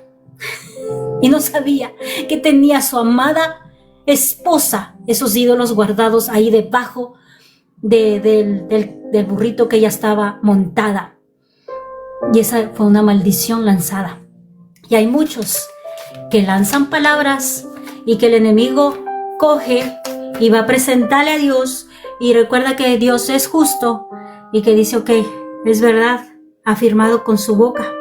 S1: y no sabía que tenía su amada esposa esos ídolos guardados ahí debajo del burrito que ella estaba montada, y esa fue una maldición lanzada. Y hay muchos que lanzan palabras y que el enemigo coge y va a presentarle a Dios, y recuerda que Dios es justo y que dice, ok, es verdad, afirmado con su boca,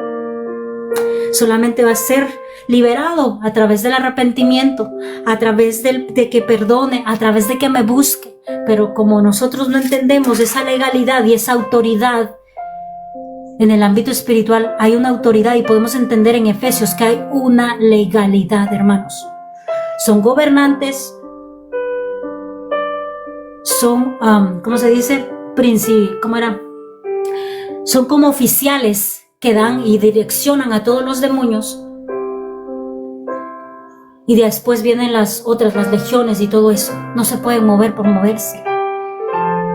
S1: solamente va a ser liberado a través del arrepentimiento, a través de que perdone, a través de que me busque. Pero como nosotros no entendemos esa legalidad y esa autoridad en el ámbito espiritual, hay una autoridad, y podemos entender en Efesios que hay una legalidad, hermanos. Son gobernantes, son, ¿cómo se dice? Son como oficiales que dan y direccionan a todos los demonios. Y después vienen las otras, las legiones y todo eso. No se pueden mover por moverse.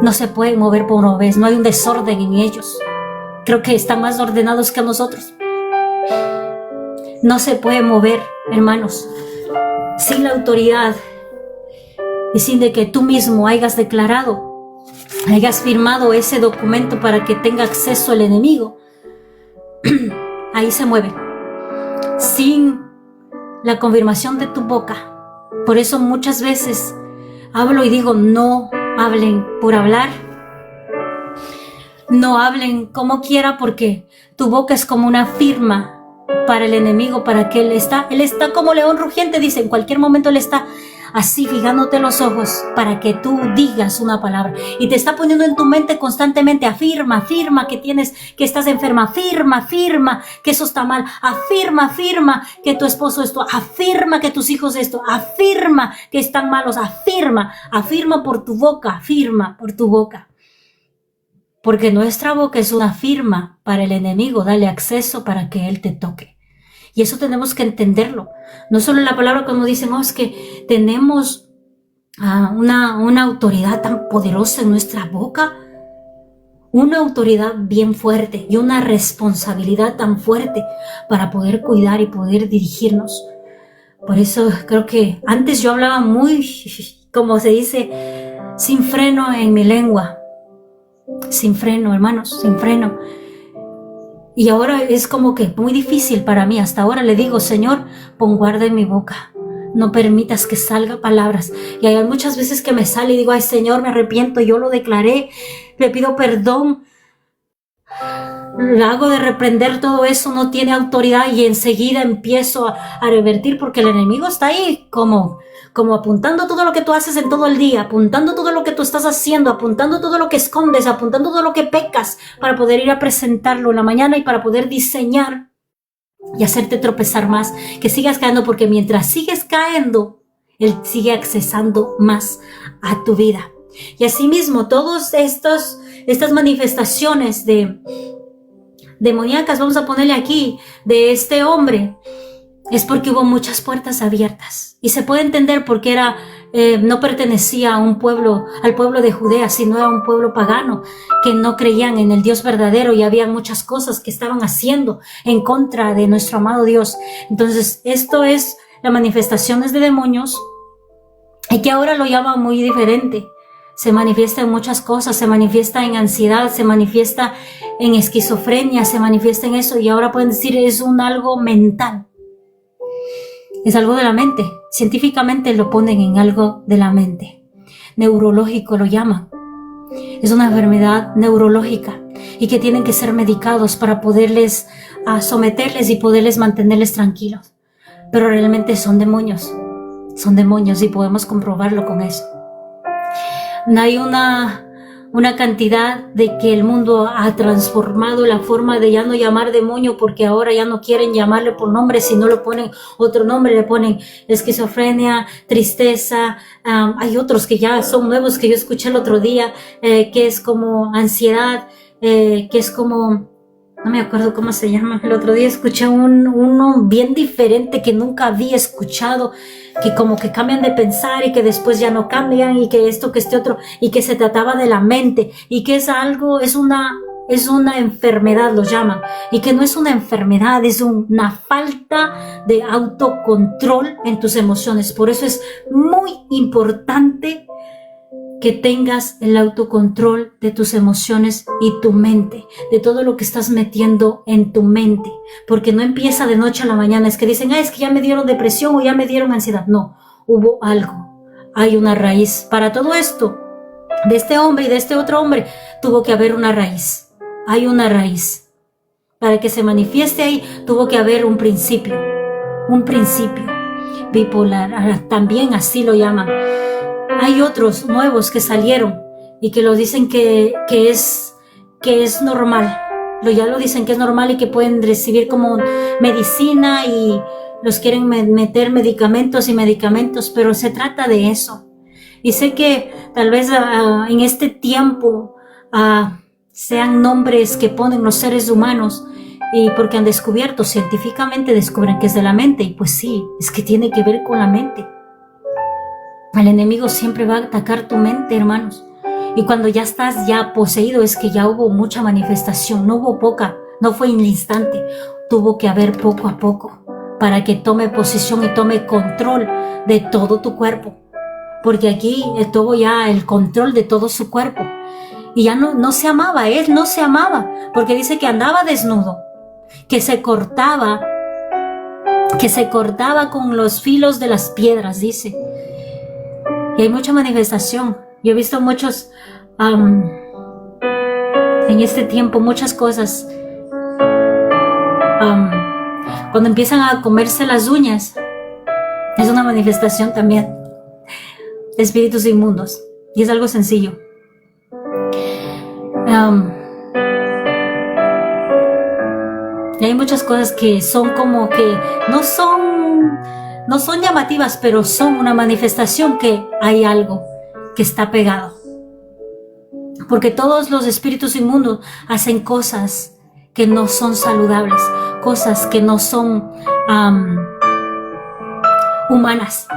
S1: No se pueden mover por moverse. No hay un desorden en ellos. Creo que están más ordenados que nosotros. No se puede mover, hermanos, sin la autoridad y sin de que tú mismo hayas declarado, hayas firmado ese documento para que tenga acceso el enemigo. Ahí se mueve. Sin la confirmación de tu boca. Por eso muchas veces hablo y digo, no hablen por hablar. No hablen como quiera, porque tu boca es como una firma para el enemigo, para que él está como león rugiente, dice, en cualquier momento él está así fijándote los ojos para que tú digas una palabra. Y te está poniendo en tu mente constantemente, afirma, afirma que que estás enferma, afirma, afirma que eso está mal, afirma, afirma que tu esposo esto, afirma que tus hijos esto, afirma que están malos, afirma, afirma por tu boca, afirma por tu boca. Porque nuestra boca es una firma para el enemigo, dale acceso para que él te toque. Y eso tenemos que entenderlo. No solo en la palabra cuando dicen, es que tenemos una autoridad tan poderosa en nuestra boca, una autoridad bien fuerte y una responsabilidad tan fuerte para poder cuidar y poder dirigirnos. Por eso creo que antes yo hablaba muy, como se dice, sin freno en mi lengua. Sin freno, hermanos, sin freno. Y ahora es como que muy difícil para mí. Hasta ahora le digo, Señor, pon guarda en mi boca. No permitas que salga palabras. Y hay muchas veces que me sale y digo, ay Señor, me arrepiento, yo lo declaré, le pido perdón. Hago de reprender todo eso, no tiene autoridad y enseguida empiezo a revertir porque el enemigo está ahí como apuntando todo lo que tú haces en todo el día, apuntando todo lo que tú estás haciendo, apuntando todo lo que escondes, apuntando todo lo que pecas para poder ir a presentarlo en la mañana y para poder diseñar y hacerte tropezar más, que sigas cayendo, porque mientras sigues cayendo, Él sigue accesando más a tu vida. Y asimismo, todas estas manifestaciones demoníacas, vamos a ponerle aquí, de este hombre, es porque hubo muchas puertas abiertas. Y se puede entender porque no pertenecía a al pueblo de Judea, sino a un pueblo pagano que no creían en el Dios verdadero y había muchas cosas que estaban haciendo en contra de nuestro amado Dios. Entonces, esto es las manifestaciones de demonios y que ahora lo llama muy diferente. Se manifiesta en muchas cosas, se manifiesta en ansiedad, se manifiesta en esquizofrenia, se manifiesta en eso y ahora pueden decir es algo mental. Es algo de la mente. Científicamente lo ponen en algo de la mente. Neurológico lo llaman. Es una enfermedad neurológica y que tienen que ser medicados para poderles someterles y poderles mantenerles tranquilos. Pero realmente son demonios y podemos comprobarlo con eso. Hay una cantidad de que el mundo ha transformado la forma de ya no llamar demonio, porque ahora ya no quieren llamarle por nombre, sino le ponen otro nombre, le ponen esquizofrenia, tristeza. Hay otros que ya son nuevos que yo escuché el otro día, que es como ansiedad, que es como, no me acuerdo cómo se llama. El otro día escuché uno bien diferente que nunca había escuchado, que como que cambian de pensar y que después ya no cambian y que esto, que este otro, y que se trataba de la mente y que es una enfermedad, lo llaman, y que no es una enfermedad, es una falta de autocontrol en tus emociones. Por eso es muy importante que tengas el autocontrol de tus emociones y tu mente, de todo lo que estás metiendo en tu mente, porque no empieza de noche a la mañana. Es que dicen, es que ya me dieron depresión o ya me dieron ansiedad. No, hubo algo, hay una raíz. Para todo esto, de este hombre y de este otro hombre, tuvo que haber una raíz. Hay una raíz. Para que se manifieste ahí, tuvo que haber un principio bipolar, también así lo llaman. Hay otros nuevos que salieron y que lo dicen que es normal. Ya lo dicen que es normal y que pueden recibir como medicina y los quieren meter medicamentos, pero se trata de eso. Y sé que tal vez en este tiempo sean nombres que ponen los seres humanos y porque han descubierto, científicamente descubren que es de la mente, y pues sí, es que tiene que ver con la mente. El enemigo siempre va a atacar tu mente, hermanos. Y cuando ya estás ya poseído, es que ya hubo mucha manifestación, no hubo poca, no fue en el instante, tuvo que haber poco a poco para que tome posición y tome control de todo tu cuerpo. Porque aquí tuvo ya el control de todo su cuerpo. Y ya no se amaba, él no se amaba, porque dice que andaba desnudo, que se cortaba con los filos de las piedras, dice. Y hay mucha manifestación. Yo he visto muchos, en este tiempo, muchas cosas. Cuando empiezan a comerse las uñas, es una manifestación también. espíritus inmundos. Y es algo sencillo. Y hay muchas cosas que son como que no son llamativas, pero son una manifestación que hay algo que está pegado. Porque todos los espíritus inmundos hacen cosas que no son saludables, cosas que no son humanas.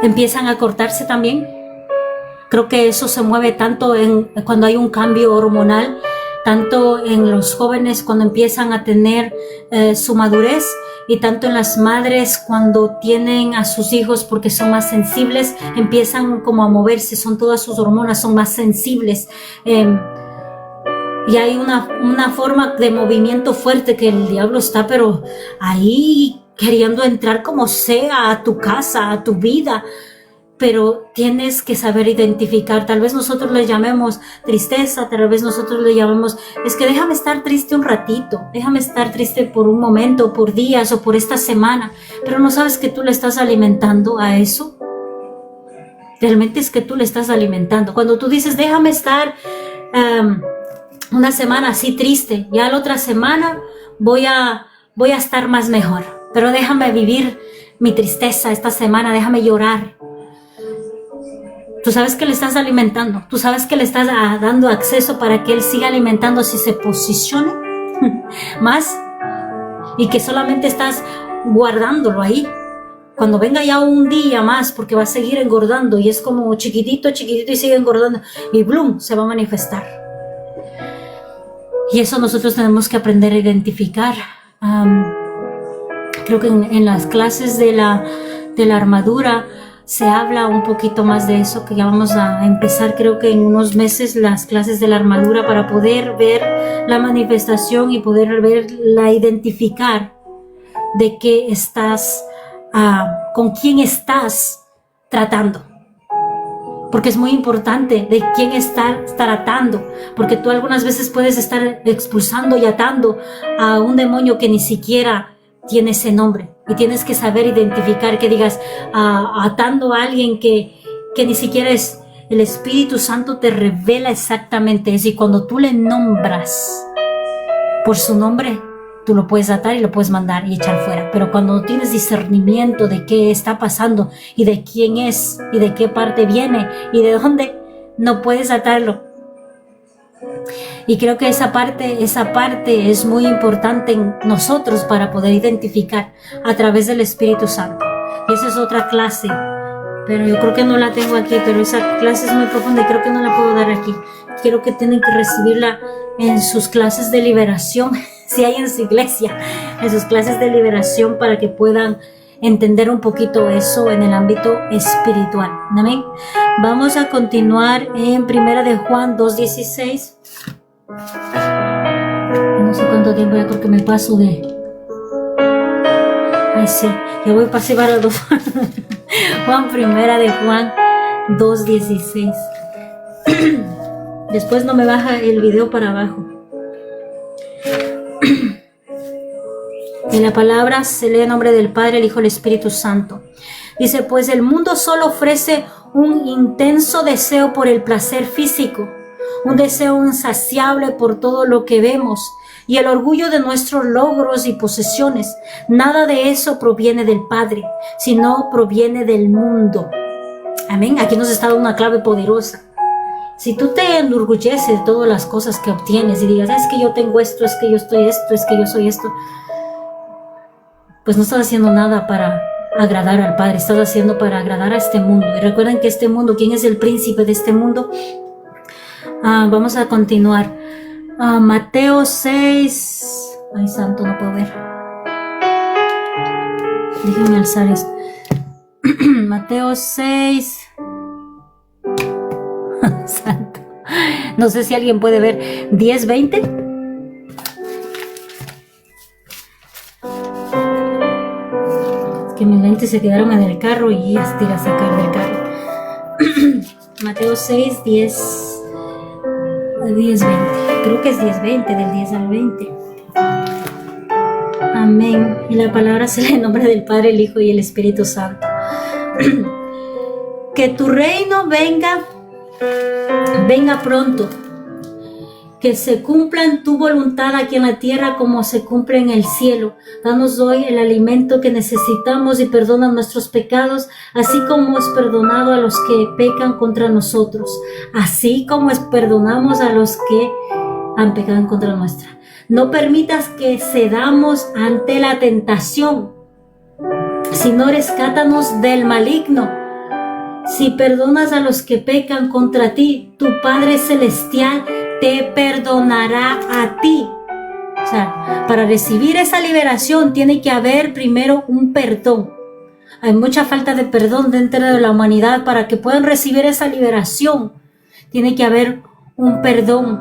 S1: Empiezan a cortarse también. Creo que eso se mueve tanto cuando hay un cambio hormonal, tanto en los jóvenes cuando empiezan a tener su madurez, y tanto en las madres cuando tienen a sus hijos, porque son más sensibles, empiezan como a moverse, son todas sus hormonas, son más sensibles. Y hay una forma de movimiento fuerte que el diablo está, pero ahí queriendo entrar como sea a tu casa, a tu vida. Pero tienes que saber identificar. Tal vez nosotros le llamemos tristeza, tal vez nosotros le llamemos, es que déjame estar triste un ratito, déjame estar triste por un momento, por días o por esta semana, pero no sabes que tú le estás alimentando a eso. Realmente es que tú le estás alimentando. Cuando tú dices, déjame estar una semana así triste, ya la otra semana voy a estar más mejor, pero déjame vivir mi tristeza esta semana, déjame llorar. Tú sabes que le estás alimentando, tú sabes que le estás dando acceso para que él siga alimentando, si se posicione más, y que solamente estás guardándolo ahí. Cuando venga ya un día más, porque va a seguir engordando y es como chiquitito y sigue engordando y ¡blum! Se va a manifestar. Y eso nosotros tenemos que aprender a identificar. Creo que en las clases de la armadura se habla un poquito más de eso, que ya vamos a empezar, creo que en unos meses, las clases de la armadura, para poder ver la manifestación y poder identificar de qué estás, con quién estás tratando. Porque es muy importante de quién estás tratando, porque tú algunas veces puedes estar expulsando y atando a un demonio que ni siquiera tiene ese nombre, y tienes que saber identificar, que digas atando a alguien que ni siquiera es. El Espíritu Santo te revela exactamente eso, y cuando tú le nombras por su nombre, tú lo puedes atar y lo puedes mandar y echar fuera. Pero cuando no tienes discernimiento de qué está pasando y de quién es y de qué parte viene y de dónde, no puedes atarlo. Y creo que esa parte es muy importante en nosotros para poder identificar a través del Espíritu Santo. Y esa es otra clase, pero yo creo que no la tengo aquí, pero esa clase es muy profunda y creo que no la puedo dar aquí. Quiero que tienen que recibirla en sus clases de liberación, si hay en su iglesia, en sus clases de liberación, para que puedan entender un poquito eso en el ámbito espiritual. Amén. Vamos a continuar en 1 de Juan 2:16. No sé cuánto tiempo ya, porque me paso de... Ay, sí, ya voy para llevar a dos. Juan, 1 de Juan 2:16. Después no me baja el video para abajo. En la palabra se lee en nombre del Padre, el Hijo y el Espíritu Santo. Dice, pues el mundo solo ofrece un intenso deseo por el placer físico, un deseo insaciable por todo lo que vemos y el orgullo de nuestros logros y posesiones. Nada de eso proviene del Padre, sino proviene del mundo. Amén. Aquí nos está dando una clave poderosa. Si tú te enorgulleces de todas las cosas que obtienes y digas, es que yo tengo esto, es que yo estoy esto, es que yo soy esto, pues no estás haciendo nada para agradar al Padre, estás haciendo para agradar a este mundo. Y recuerden que este mundo, ¿quién es el príncipe de este mundo? Vamos a continuar. Mateo 6. Ay, santo, no puedo ver. Déjenme alzar esto. Mateo 6. Santo. No sé si alguien puede ver. 10:20. Mis lentes se quedaron en el carro y ya estoy a sacar del carro. Mateo 6, 10, 20. Creo que es 10:20, del 10 al 20. Amén. Y la palabra se lee en nombre del Padre, el Hijo y el Espíritu Santo. que tu reino venga pronto. Que se cumpla en tu voluntad aquí en la tierra como se cumple en el cielo. Danos hoy el alimento que necesitamos y perdona nuestros pecados, así como es perdonado a los que pecan contra nosotros, así como es perdonamos a los que han pecado en contra nuestra. No permitas que cedamos ante la tentación, sino rescátanos del maligno. Si perdonas a los que pecan contra ti, tu Padre Celestial te perdonará a ti. O sea, para recibir esa liberación tiene que haber primero un perdón. Hay mucha falta de perdón dentro de la humanidad. Para que puedan recibir esa liberación tiene que haber un perdón.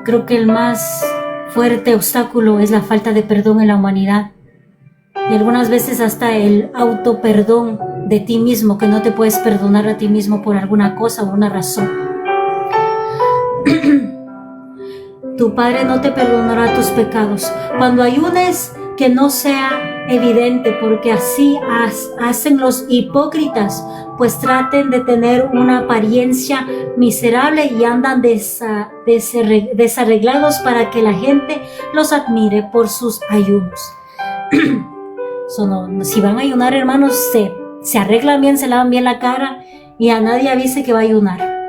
S1: Creo que el más fuerte obstáculo es la falta de perdón en la humanidad. Y algunas veces hasta el autoperdón de ti mismo, que no te puedes perdonar a ti mismo por alguna cosa o una razón. Tu Padre no te perdonará tus pecados. Cuando ayunes, que no sea evidente, porque así hacen los hipócritas, pues traten de tener una apariencia miserable y andan desarreglados para que la gente los admire por sus ayunos. Si van a ayunar, hermanos, se arreglan bien, se lavan bien la cara y a nadie avise que va a ayunar.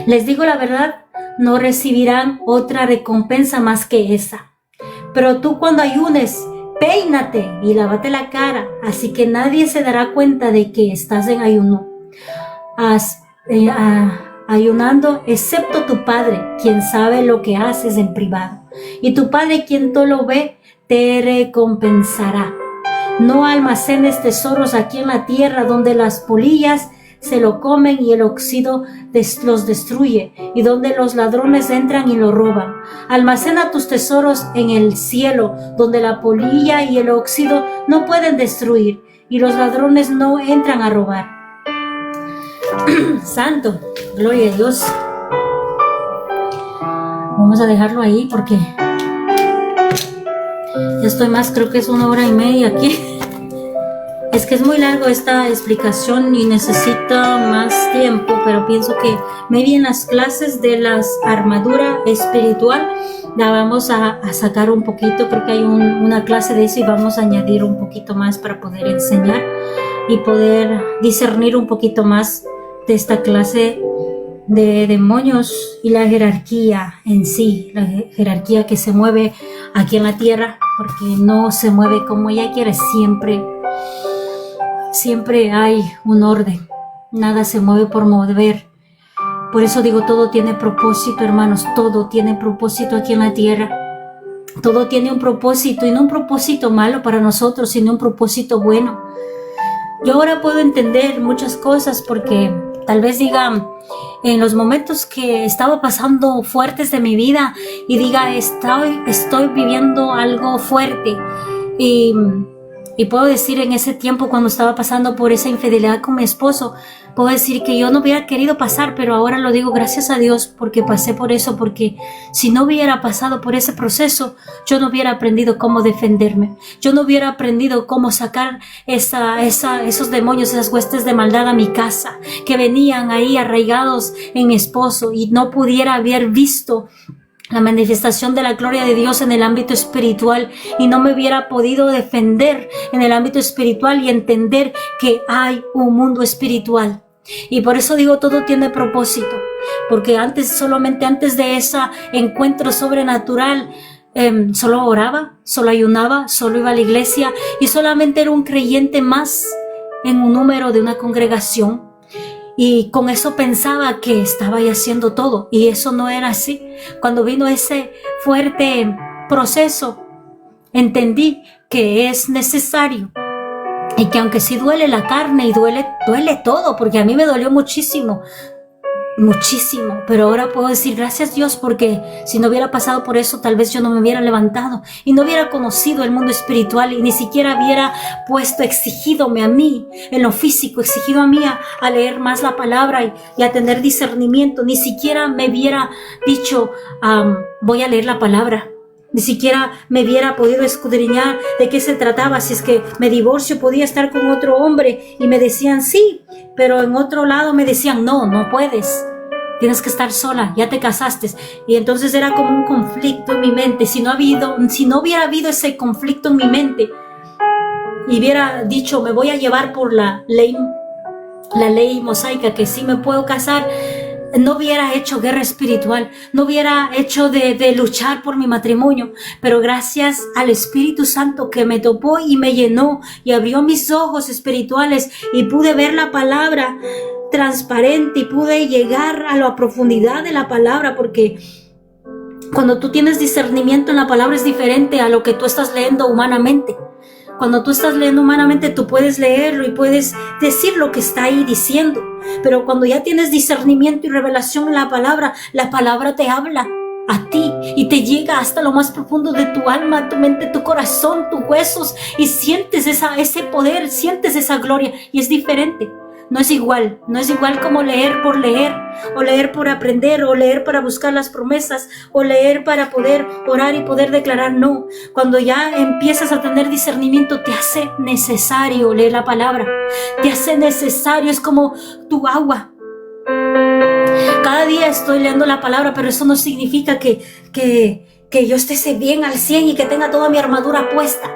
S1: Les digo la verdad, no recibirán otra recompensa más que esa. Pero tú cuando ayunes, peínate y lávate la cara, así que nadie se dará cuenta de que estás en ayuno. Ayunando, excepto tu Padre, quien sabe lo que haces en privado. Y tu Padre, quien todo lo ve, te recompensará. No almacenes tesoros aquí en la tierra, donde las polillas se lo comen y el óxido los destruye, y donde los ladrones entran y lo roban. Almacena tus tesoros en el cielo, donde la polilla y el óxido no pueden destruir, y los ladrones no entran a robar. Santo, gloria a Dios. Vamos a dejarlo ahí porque ya estoy más, creo que es 1 hora y media aquí. Es que es muy largo esta explicación y necesita más tiempo, pero pienso que maybe en las clases de la armadura espiritual la vamos a sacar un poquito. Creo que hay una clase de eso y vamos a añadir un poquito más para poder enseñar y poder discernir un poquito más de esta clase de demonios y la jerarquía en sí, la jerarquía que se mueve aquí en la tierra, porque no se mueve como ella quiere, siempre hay un orden, nada se mueve por mover. Por eso digo, todo tiene propósito, hermanos, todo tiene propósito aquí en la tierra. Todo tiene un propósito, y no un propósito malo para nosotros, sino un propósito bueno. Yo ahora puedo entender muchas cosas porque tal vez diga, en los momentos que estaba pasando fuertes de mi vida y diga, estoy viviendo algo fuerte, y puedo decir, en ese tiempo cuando estaba pasando por esa infidelidad con mi esposo, puedo decir que yo no hubiera querido pasar, pero ahora lo digo gracias a Dios porque pasé por eso, porque si no hubiera pasado por ese proceso, yo no hubiera aprendido cómo defenderme, yo no hubiera aprendido cómo sacar esos demonios, esas huestes de maldad a mi casa, que venían ahí arraigados en mi esposo, y no pudiera haber visto la manifestación de la gloria de Dios en el ámbito espiritual, y no me hubiera podido defender en el ámbito espiritual y entender que hay un mundo espiritual. Y por eso digo, todo tiene propósito, porque solamente antes de ese encuentro sobrenatural, solo oraba, solo ayunaba, solo iba a la iglesia y solamente era un creyente más en un número de una congregación. Y con eso pensaba que estaba ahí haciendo todo, y eso no era así. Cuando vino ese fuerte proceso, entendí que es necesario, y que aunque sí duele la carne y duele todo, porque a mí me dolió muchísimo, pero ahora puedo decir gracias Dios, porque si no hubiera pasado por eso, tal vez yo no me hubiera levantado y no hubiera conocido el mundo espiritual, y ni siquiera hubiera exigidome a mí en lo físico, exigido a mí a leer más la palabra y a tener discernimiento. Ni siquiera me hubiera dicho, voy a leer la palabra. Ni siquiera me hubiera podido escudriñar de qué se trataba, si es que me divorcio, podía estar con otro hombre, y me decían sí, pero en otro lado me decían no, no puedes, tienes que estar sola, ya te casaste. Y entonces era como un conflicto en mi mente. Si no hubiera habido ese conflicto en mi mente y hubiera dicho me voy a llevar por la ley mosaica, que sí me puedo casar, no hubiera hecho guerra espiritual, no hubiera hecho de luchar por mi matrimonio. Pero gracias al Espíritu Santo que me topó y me llenó y abrió mis ojos espirituales, y pude ver la palabra transparente y pude llegar a la profundidad de la palabra, porque cuando tú tienes discernimiento en la palabra es diferente a lo que tú estás leyendo humanamente. Cuando tú estás leyendo humanamente, tú puedes leerlo y puedes decir lo que está ahí diciendo. Pero cuando ya tienes discernimiento y revelación en la palabra te habla a ti y te llega hasta lo más profundo de tu alma, tu mente, tu corazón, tus huesos, y sientes ese poder, sientes esa gloria, y es diferente. No es igual como leer por leer, o leer por aprender, o leer para buscar las promesas, o leer para poder orar y poder declarar. No, cuando ya empiezas a tener discernimiento, te hace necesario leer la palabra, te hace necesario, es como tu agua. Cada día estoy leyendo la palabra, pero eso no significa que yo esté bien al 100 y que tenga toda mi armadura puesta.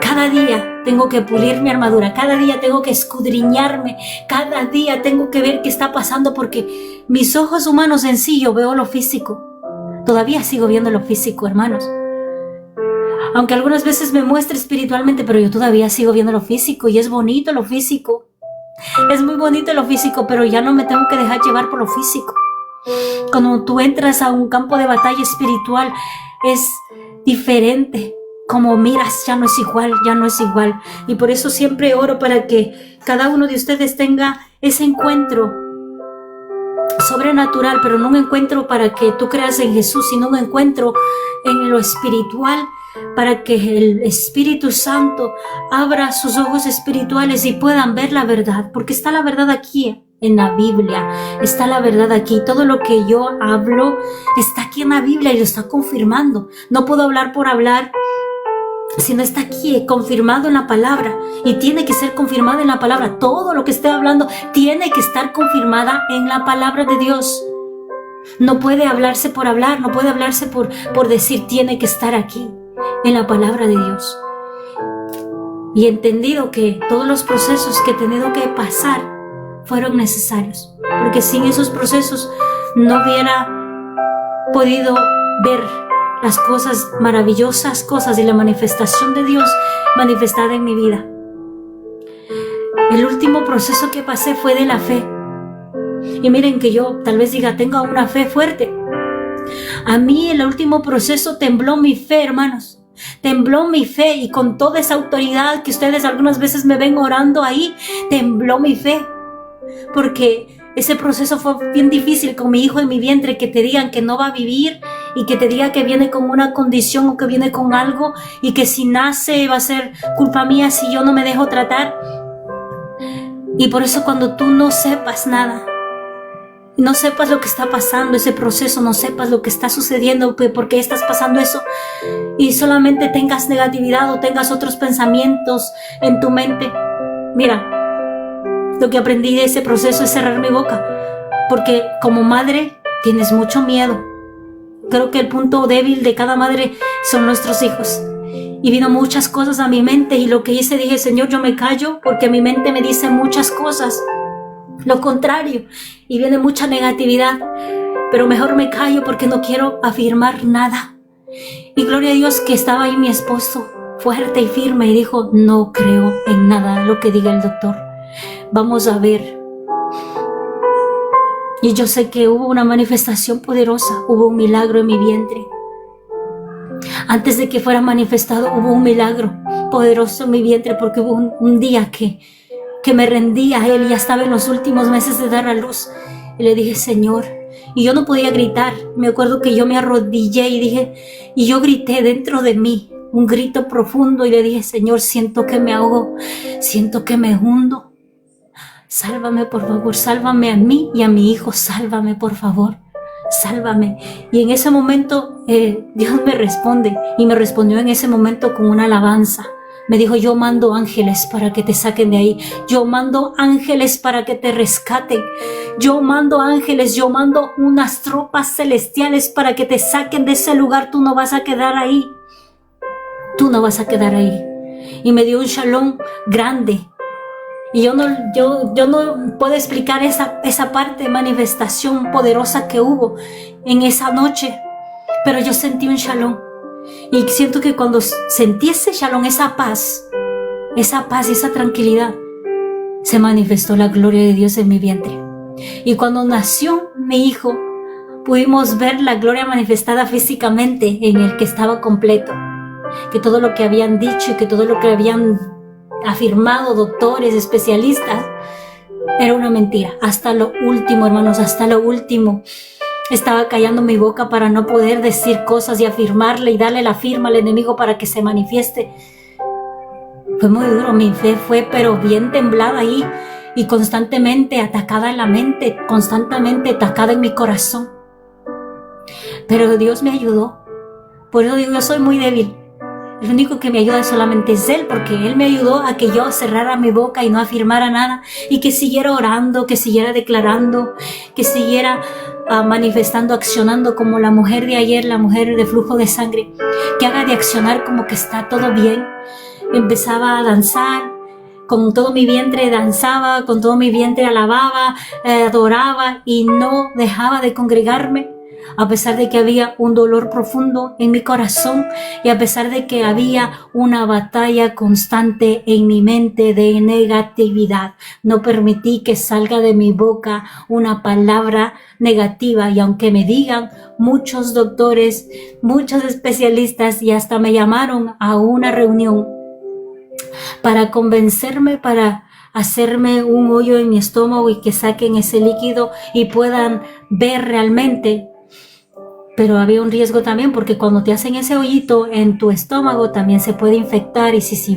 S1: Cada día tengo que pulir mi armadura, cada día tengo que escudriñarme, cada día tengo que ver qué está pasando, porque mis ojos humanos en sí, yo veo lo físico. Todavía sigo viendo lo físico, hermanos. Aunque algunas veces me muestre espiritualmente, pero yo todavía sigo viendo lo físico, y es bonito lo físico. Es muy bonito lo físico, pero ya no me tengo que dejar llevar por lo físico. Cuando tú entras a un campo de batalla espiritual, es diferente. Como miras, ya no es igual. Y por eso siempre oro para que cada uno de ustedes tenga ese encuentro sobrenatural, pero no un encuentro para que tú creas en Jesús, sino un encuentro en lo espiritual, para que el Espíritu Santo abra sus ojos espirituales y puedan ver la verdad, porque está la verdad aquí en la Biblia, está la verdad aquí. Todo lo que yo hablo está aquí en la Biblia y lo está confirmando. No puedo hablar por hablar, sino está aquí confirmado en la palabra, y tiene que ser confirmado en la palabra. Todo lo que esté hablando tiene que estar confirmada en la palabra de Dios. No puede hablarse por hablar, no puede hablarse por decir, tiene que estar aquí en la palabra de Dios. Y he entendido que todos los procesos que he tenido que pasar fueron necesarios, porque sin esos procesos no hubiera podido ver las cosas, maravillosas cosas, y la manifestación de Dios manifestada en mi vida. El último proceso que pasé fue de la fe. Y miren que yo tal vez diga, tengo una fe fuerte. A mí el último proceso tembló mi fe, hermanos. Tembló mi fe, y con toda esa autoridad que ustedes algunas veces me ven orando ahí, tembló mi fe. Porque ese proceso fue bien difícil con mi hijo en mi vientre, que te digan que no va a vivir, y que te diga que viene con una condición o que viene con algo, y que si nace va a ser culpa mía si yo no me dejo tratar. Y por eso cuando tú no sepas nada, no sepas lo que está pasando, ese proceso, no sepas lo que está sucediendo, por qué estás pasando eso, y solamente tengas negatividad o tengas otros pensamientos en tu mente, mira, lo que aprendí de ese proceso es cerrar mi boca, porque como madre tienes mucho miedo. Creo que el punto débil de cada madre son nuestros hijos. Y vino muchas cosas a mi mente, y lo que hice, dije, Señor, yo me callo porque mi mente me dice muchas cosas, lo contrario, y viene mucha negatividad, pero mejor me callo porque no quiero afirmar nada. Y gloria a Dios que estaba ahí mi esposo, fuerte y firme, y dijo, no creo en nada lo que diga el doctor, vamos a ver. Y yo sé que hubo una manifestación poderosa, hubo un milagro en mi vientre. Antes de que fuera manifestado, hubo un milagro poderoso en mi vientre, porque hubo un día que me rendí a Él, y ya estaba en los últimos meses de dar a luz. Y le dije, Señor, y yo no podía gritar. Me acuerdo que yo me arrodillé y yo grité dentro de mí, un grito profundo, y le dije, Señor, siento que me ahogo, siento que me hundo. Sálvame, por favor, sálvame a mí y a mi hijo, sálvame, por favor, sálvame. Y en ese momento Dios me responde, y me respondió en ese momento con una alabanza. Me dijo, yo mando ángeles para que te saquen de ahí. Yo mando ángeles para que te rescaten. Yo mando ángeles, yo mando unas tropas celestiales para que te saquen de ese lugar. Tú no vas a quedar ahí. Tú no vas a quedar ahí. Y me dio un shalom grande. Y yo no puedo explicar esa parte de manifestación poderosa que hubo en esa noche. Pero yo sentí un shalom. Y siento que cuando sentí ese shalom, esa paz y esa tranquilidad, se manifestó la gloria de Dios en mi vientre. Y cuando nació mi hijo, pudimos ver la gloria manifestada físicamente en el que estaba completo. Que todo lo que habían dicho y que todo lo que habían afirmado doctores, especialistas, era una mentira. Hasta lo último, hermanos, hasta lo último. Estaba callando mi boca para no poder decir cosas y afirmarle y darle la firma al enemigo para que se manifieste. Fue muy duro, mi fe fue pero bien temblada ahí y constantemente atacada en la mente, constantemente atacada en mi corazón. Pero Dios me ayudó. Por eso digo, yo soy muy débil. El único que me ayuda solamente es Él, porque Él me ayudó a que yo cerrara mi boca y no afirmara nada, y que siguiera orando, que siguiera declarando, que siguiera manifestando, accionando como la mujer de ayer, la mujer de flujo de sangre, que haga de accionar como que está todo bien. Empezaba a danzar, con todo mi vientre danzaba, con todo mi vientre alababa, adoraba y no dejaba de congregarme. A pesar de que había un dolor profundo en mi corazón y a pesar de que había una batalla constante en mi mente de negatividad, no permití que salga de mi boca una palabra negativa. Y aunque me digan muchos doctores, muchos especialistas, y hasta me llamaron a una reunión para convencerme, para hacerme un hoyo en mi estómago y que saquen ese líquido y puedan ver realmente. Pero había un riesgo también, porque cuando te hacen ese hoyito en tu estómago también se puede infectar, y si se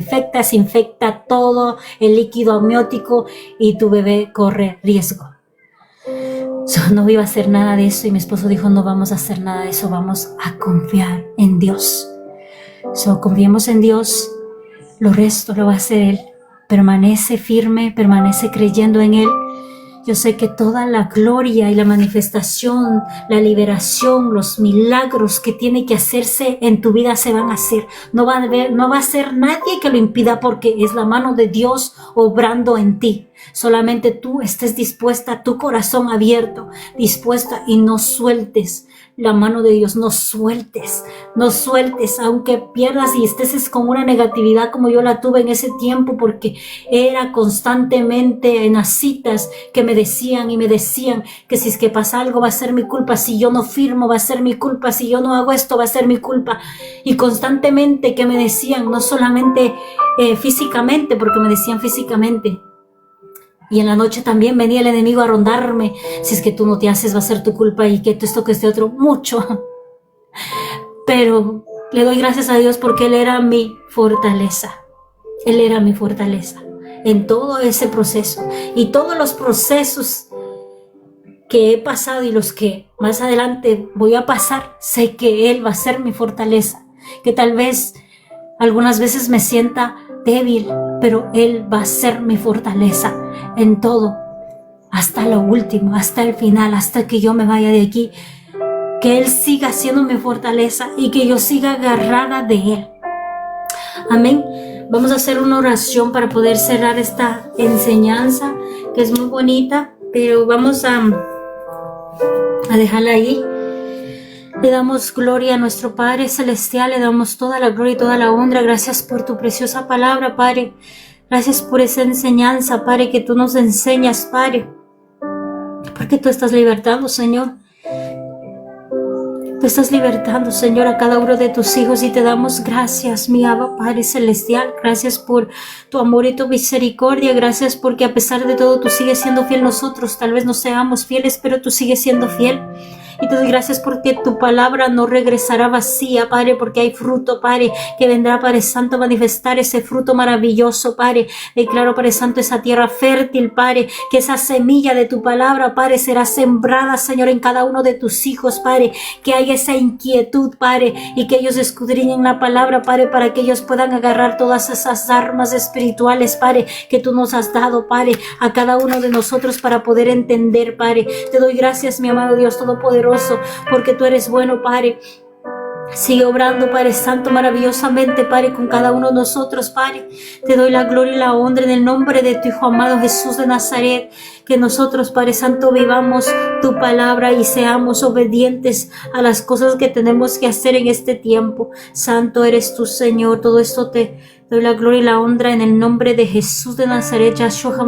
S1: infecta todo el líquido amniótico y tu bebé corre riesgo. No iba a hacer nada de eso, y mi esposo dijo, no vamos a hacer nada de eso, vamos a confiar en Dios. Confiemos en Dios, lo resto lo va a hacer Él. Permanece firme, permanece creyendo en Él. Yo sé que toda la gloria y la manifestación, la liberación, los milagros que tiene que hacerse en tu vida se van a hacer. No va a ser nadie que lo impida, porque es la mano de Dios obrando en ti. Solamente tú estés dispuesta, tu corazón abierto, dispuesta, y no sueltes la mano de Dios. No sueltes, aunque pierdas y estés con una negatividad como yo la tuve en ese tiempo, porque era constantemente en las citas que me decían que si es que pasa algo va a ser mi culpa, si yo no firmo va a ser mi culpa, si yo no hago esto va a ser mi culpa, y constantemente que me decían, no solamente físicamente, porque me decían físicamente. Y en la noche también venía el enemigo a rondarme. Si es que tú no te haces, va a ser tu culpa, y que esto, que este otro, mucho. Pero le doy gracias a Dios porque Él era mi fortaleza. Él era mi fortaleza en todo ese proceso. Y todos los procesos que he pasado y los que más adelante voy a pasar, sé que Él va a ser mi fortaleza. Que tal vez algunas veces me sienta débil, pero Él va a ser mi fortaleza en todo, hasta lo último, hasta el final, hasta que yo me vaya de aquí. Que Él siga siendo mi fortaleza y que yo siga agarrada de Él. Amén. Vamos a hacer una oración para poder cerrar esta enseñanza, que es muy bonita, pero vamos a dejarla ahí. Le damos gloria a nuestro Padre Celestial, le damos toda la gloria y toda la honra. Gracias por tu preciosa palabra, Padre. Gracias por esa enseñanza, Padre, que tú nos enseñas, Padre. Porque tú estás libertando, Señor. Tú estás libertando, Señor, a cada uno de tus hijos, y te damos gracias, mi Abba, Padre Celestial. Gracias por tu amor y tu misericordia. Gracias porque a pesar de todo tú sigues siendo fiel. Nosotros tal vez no seamos fieles, pero tú sigues siendo fiel. Y te doy gracias porque tu palabra no regresará vacía, Padre, porque hay fruto, Padre, que vendrá, Padre Santo, a manifestar ese fruto maravilloso, Padre. Declaro, Padre Santo, esa tierra fértil, Padre, que esa semilla de tu palabra, Padre, será sembrada, Señor, en cada uno de tus hijos, Padre, que haya esa inquietud, Padre, y que ellos escudriñen la palabra, Padre, para que ellos puedan agarrar todas esas armas espirituales, Padre, que tú nos has dado, Padre, a cada uno de nosotros para poder entender, Padre. Te doy gracias, mi amado Dios Todopoderoso, porque tú eres bueno, Padre. Sigue obrando, Padre Santo, maravillosamente, Padre, con cada uno de nosotros, Padre. Te doy la gloria y la honra en el nombre de tu Hijo amado Jesús de Nazaret. Que nosotros, Padre Santo, vivamos tu palabra y seamos obedientes a las cosas que tenemos que hacer en este tiempo. Santo eres tú, Señor. Todo esto te doy la gloria y la honra en el nombre de Jesús de Nazaret, Yahshua.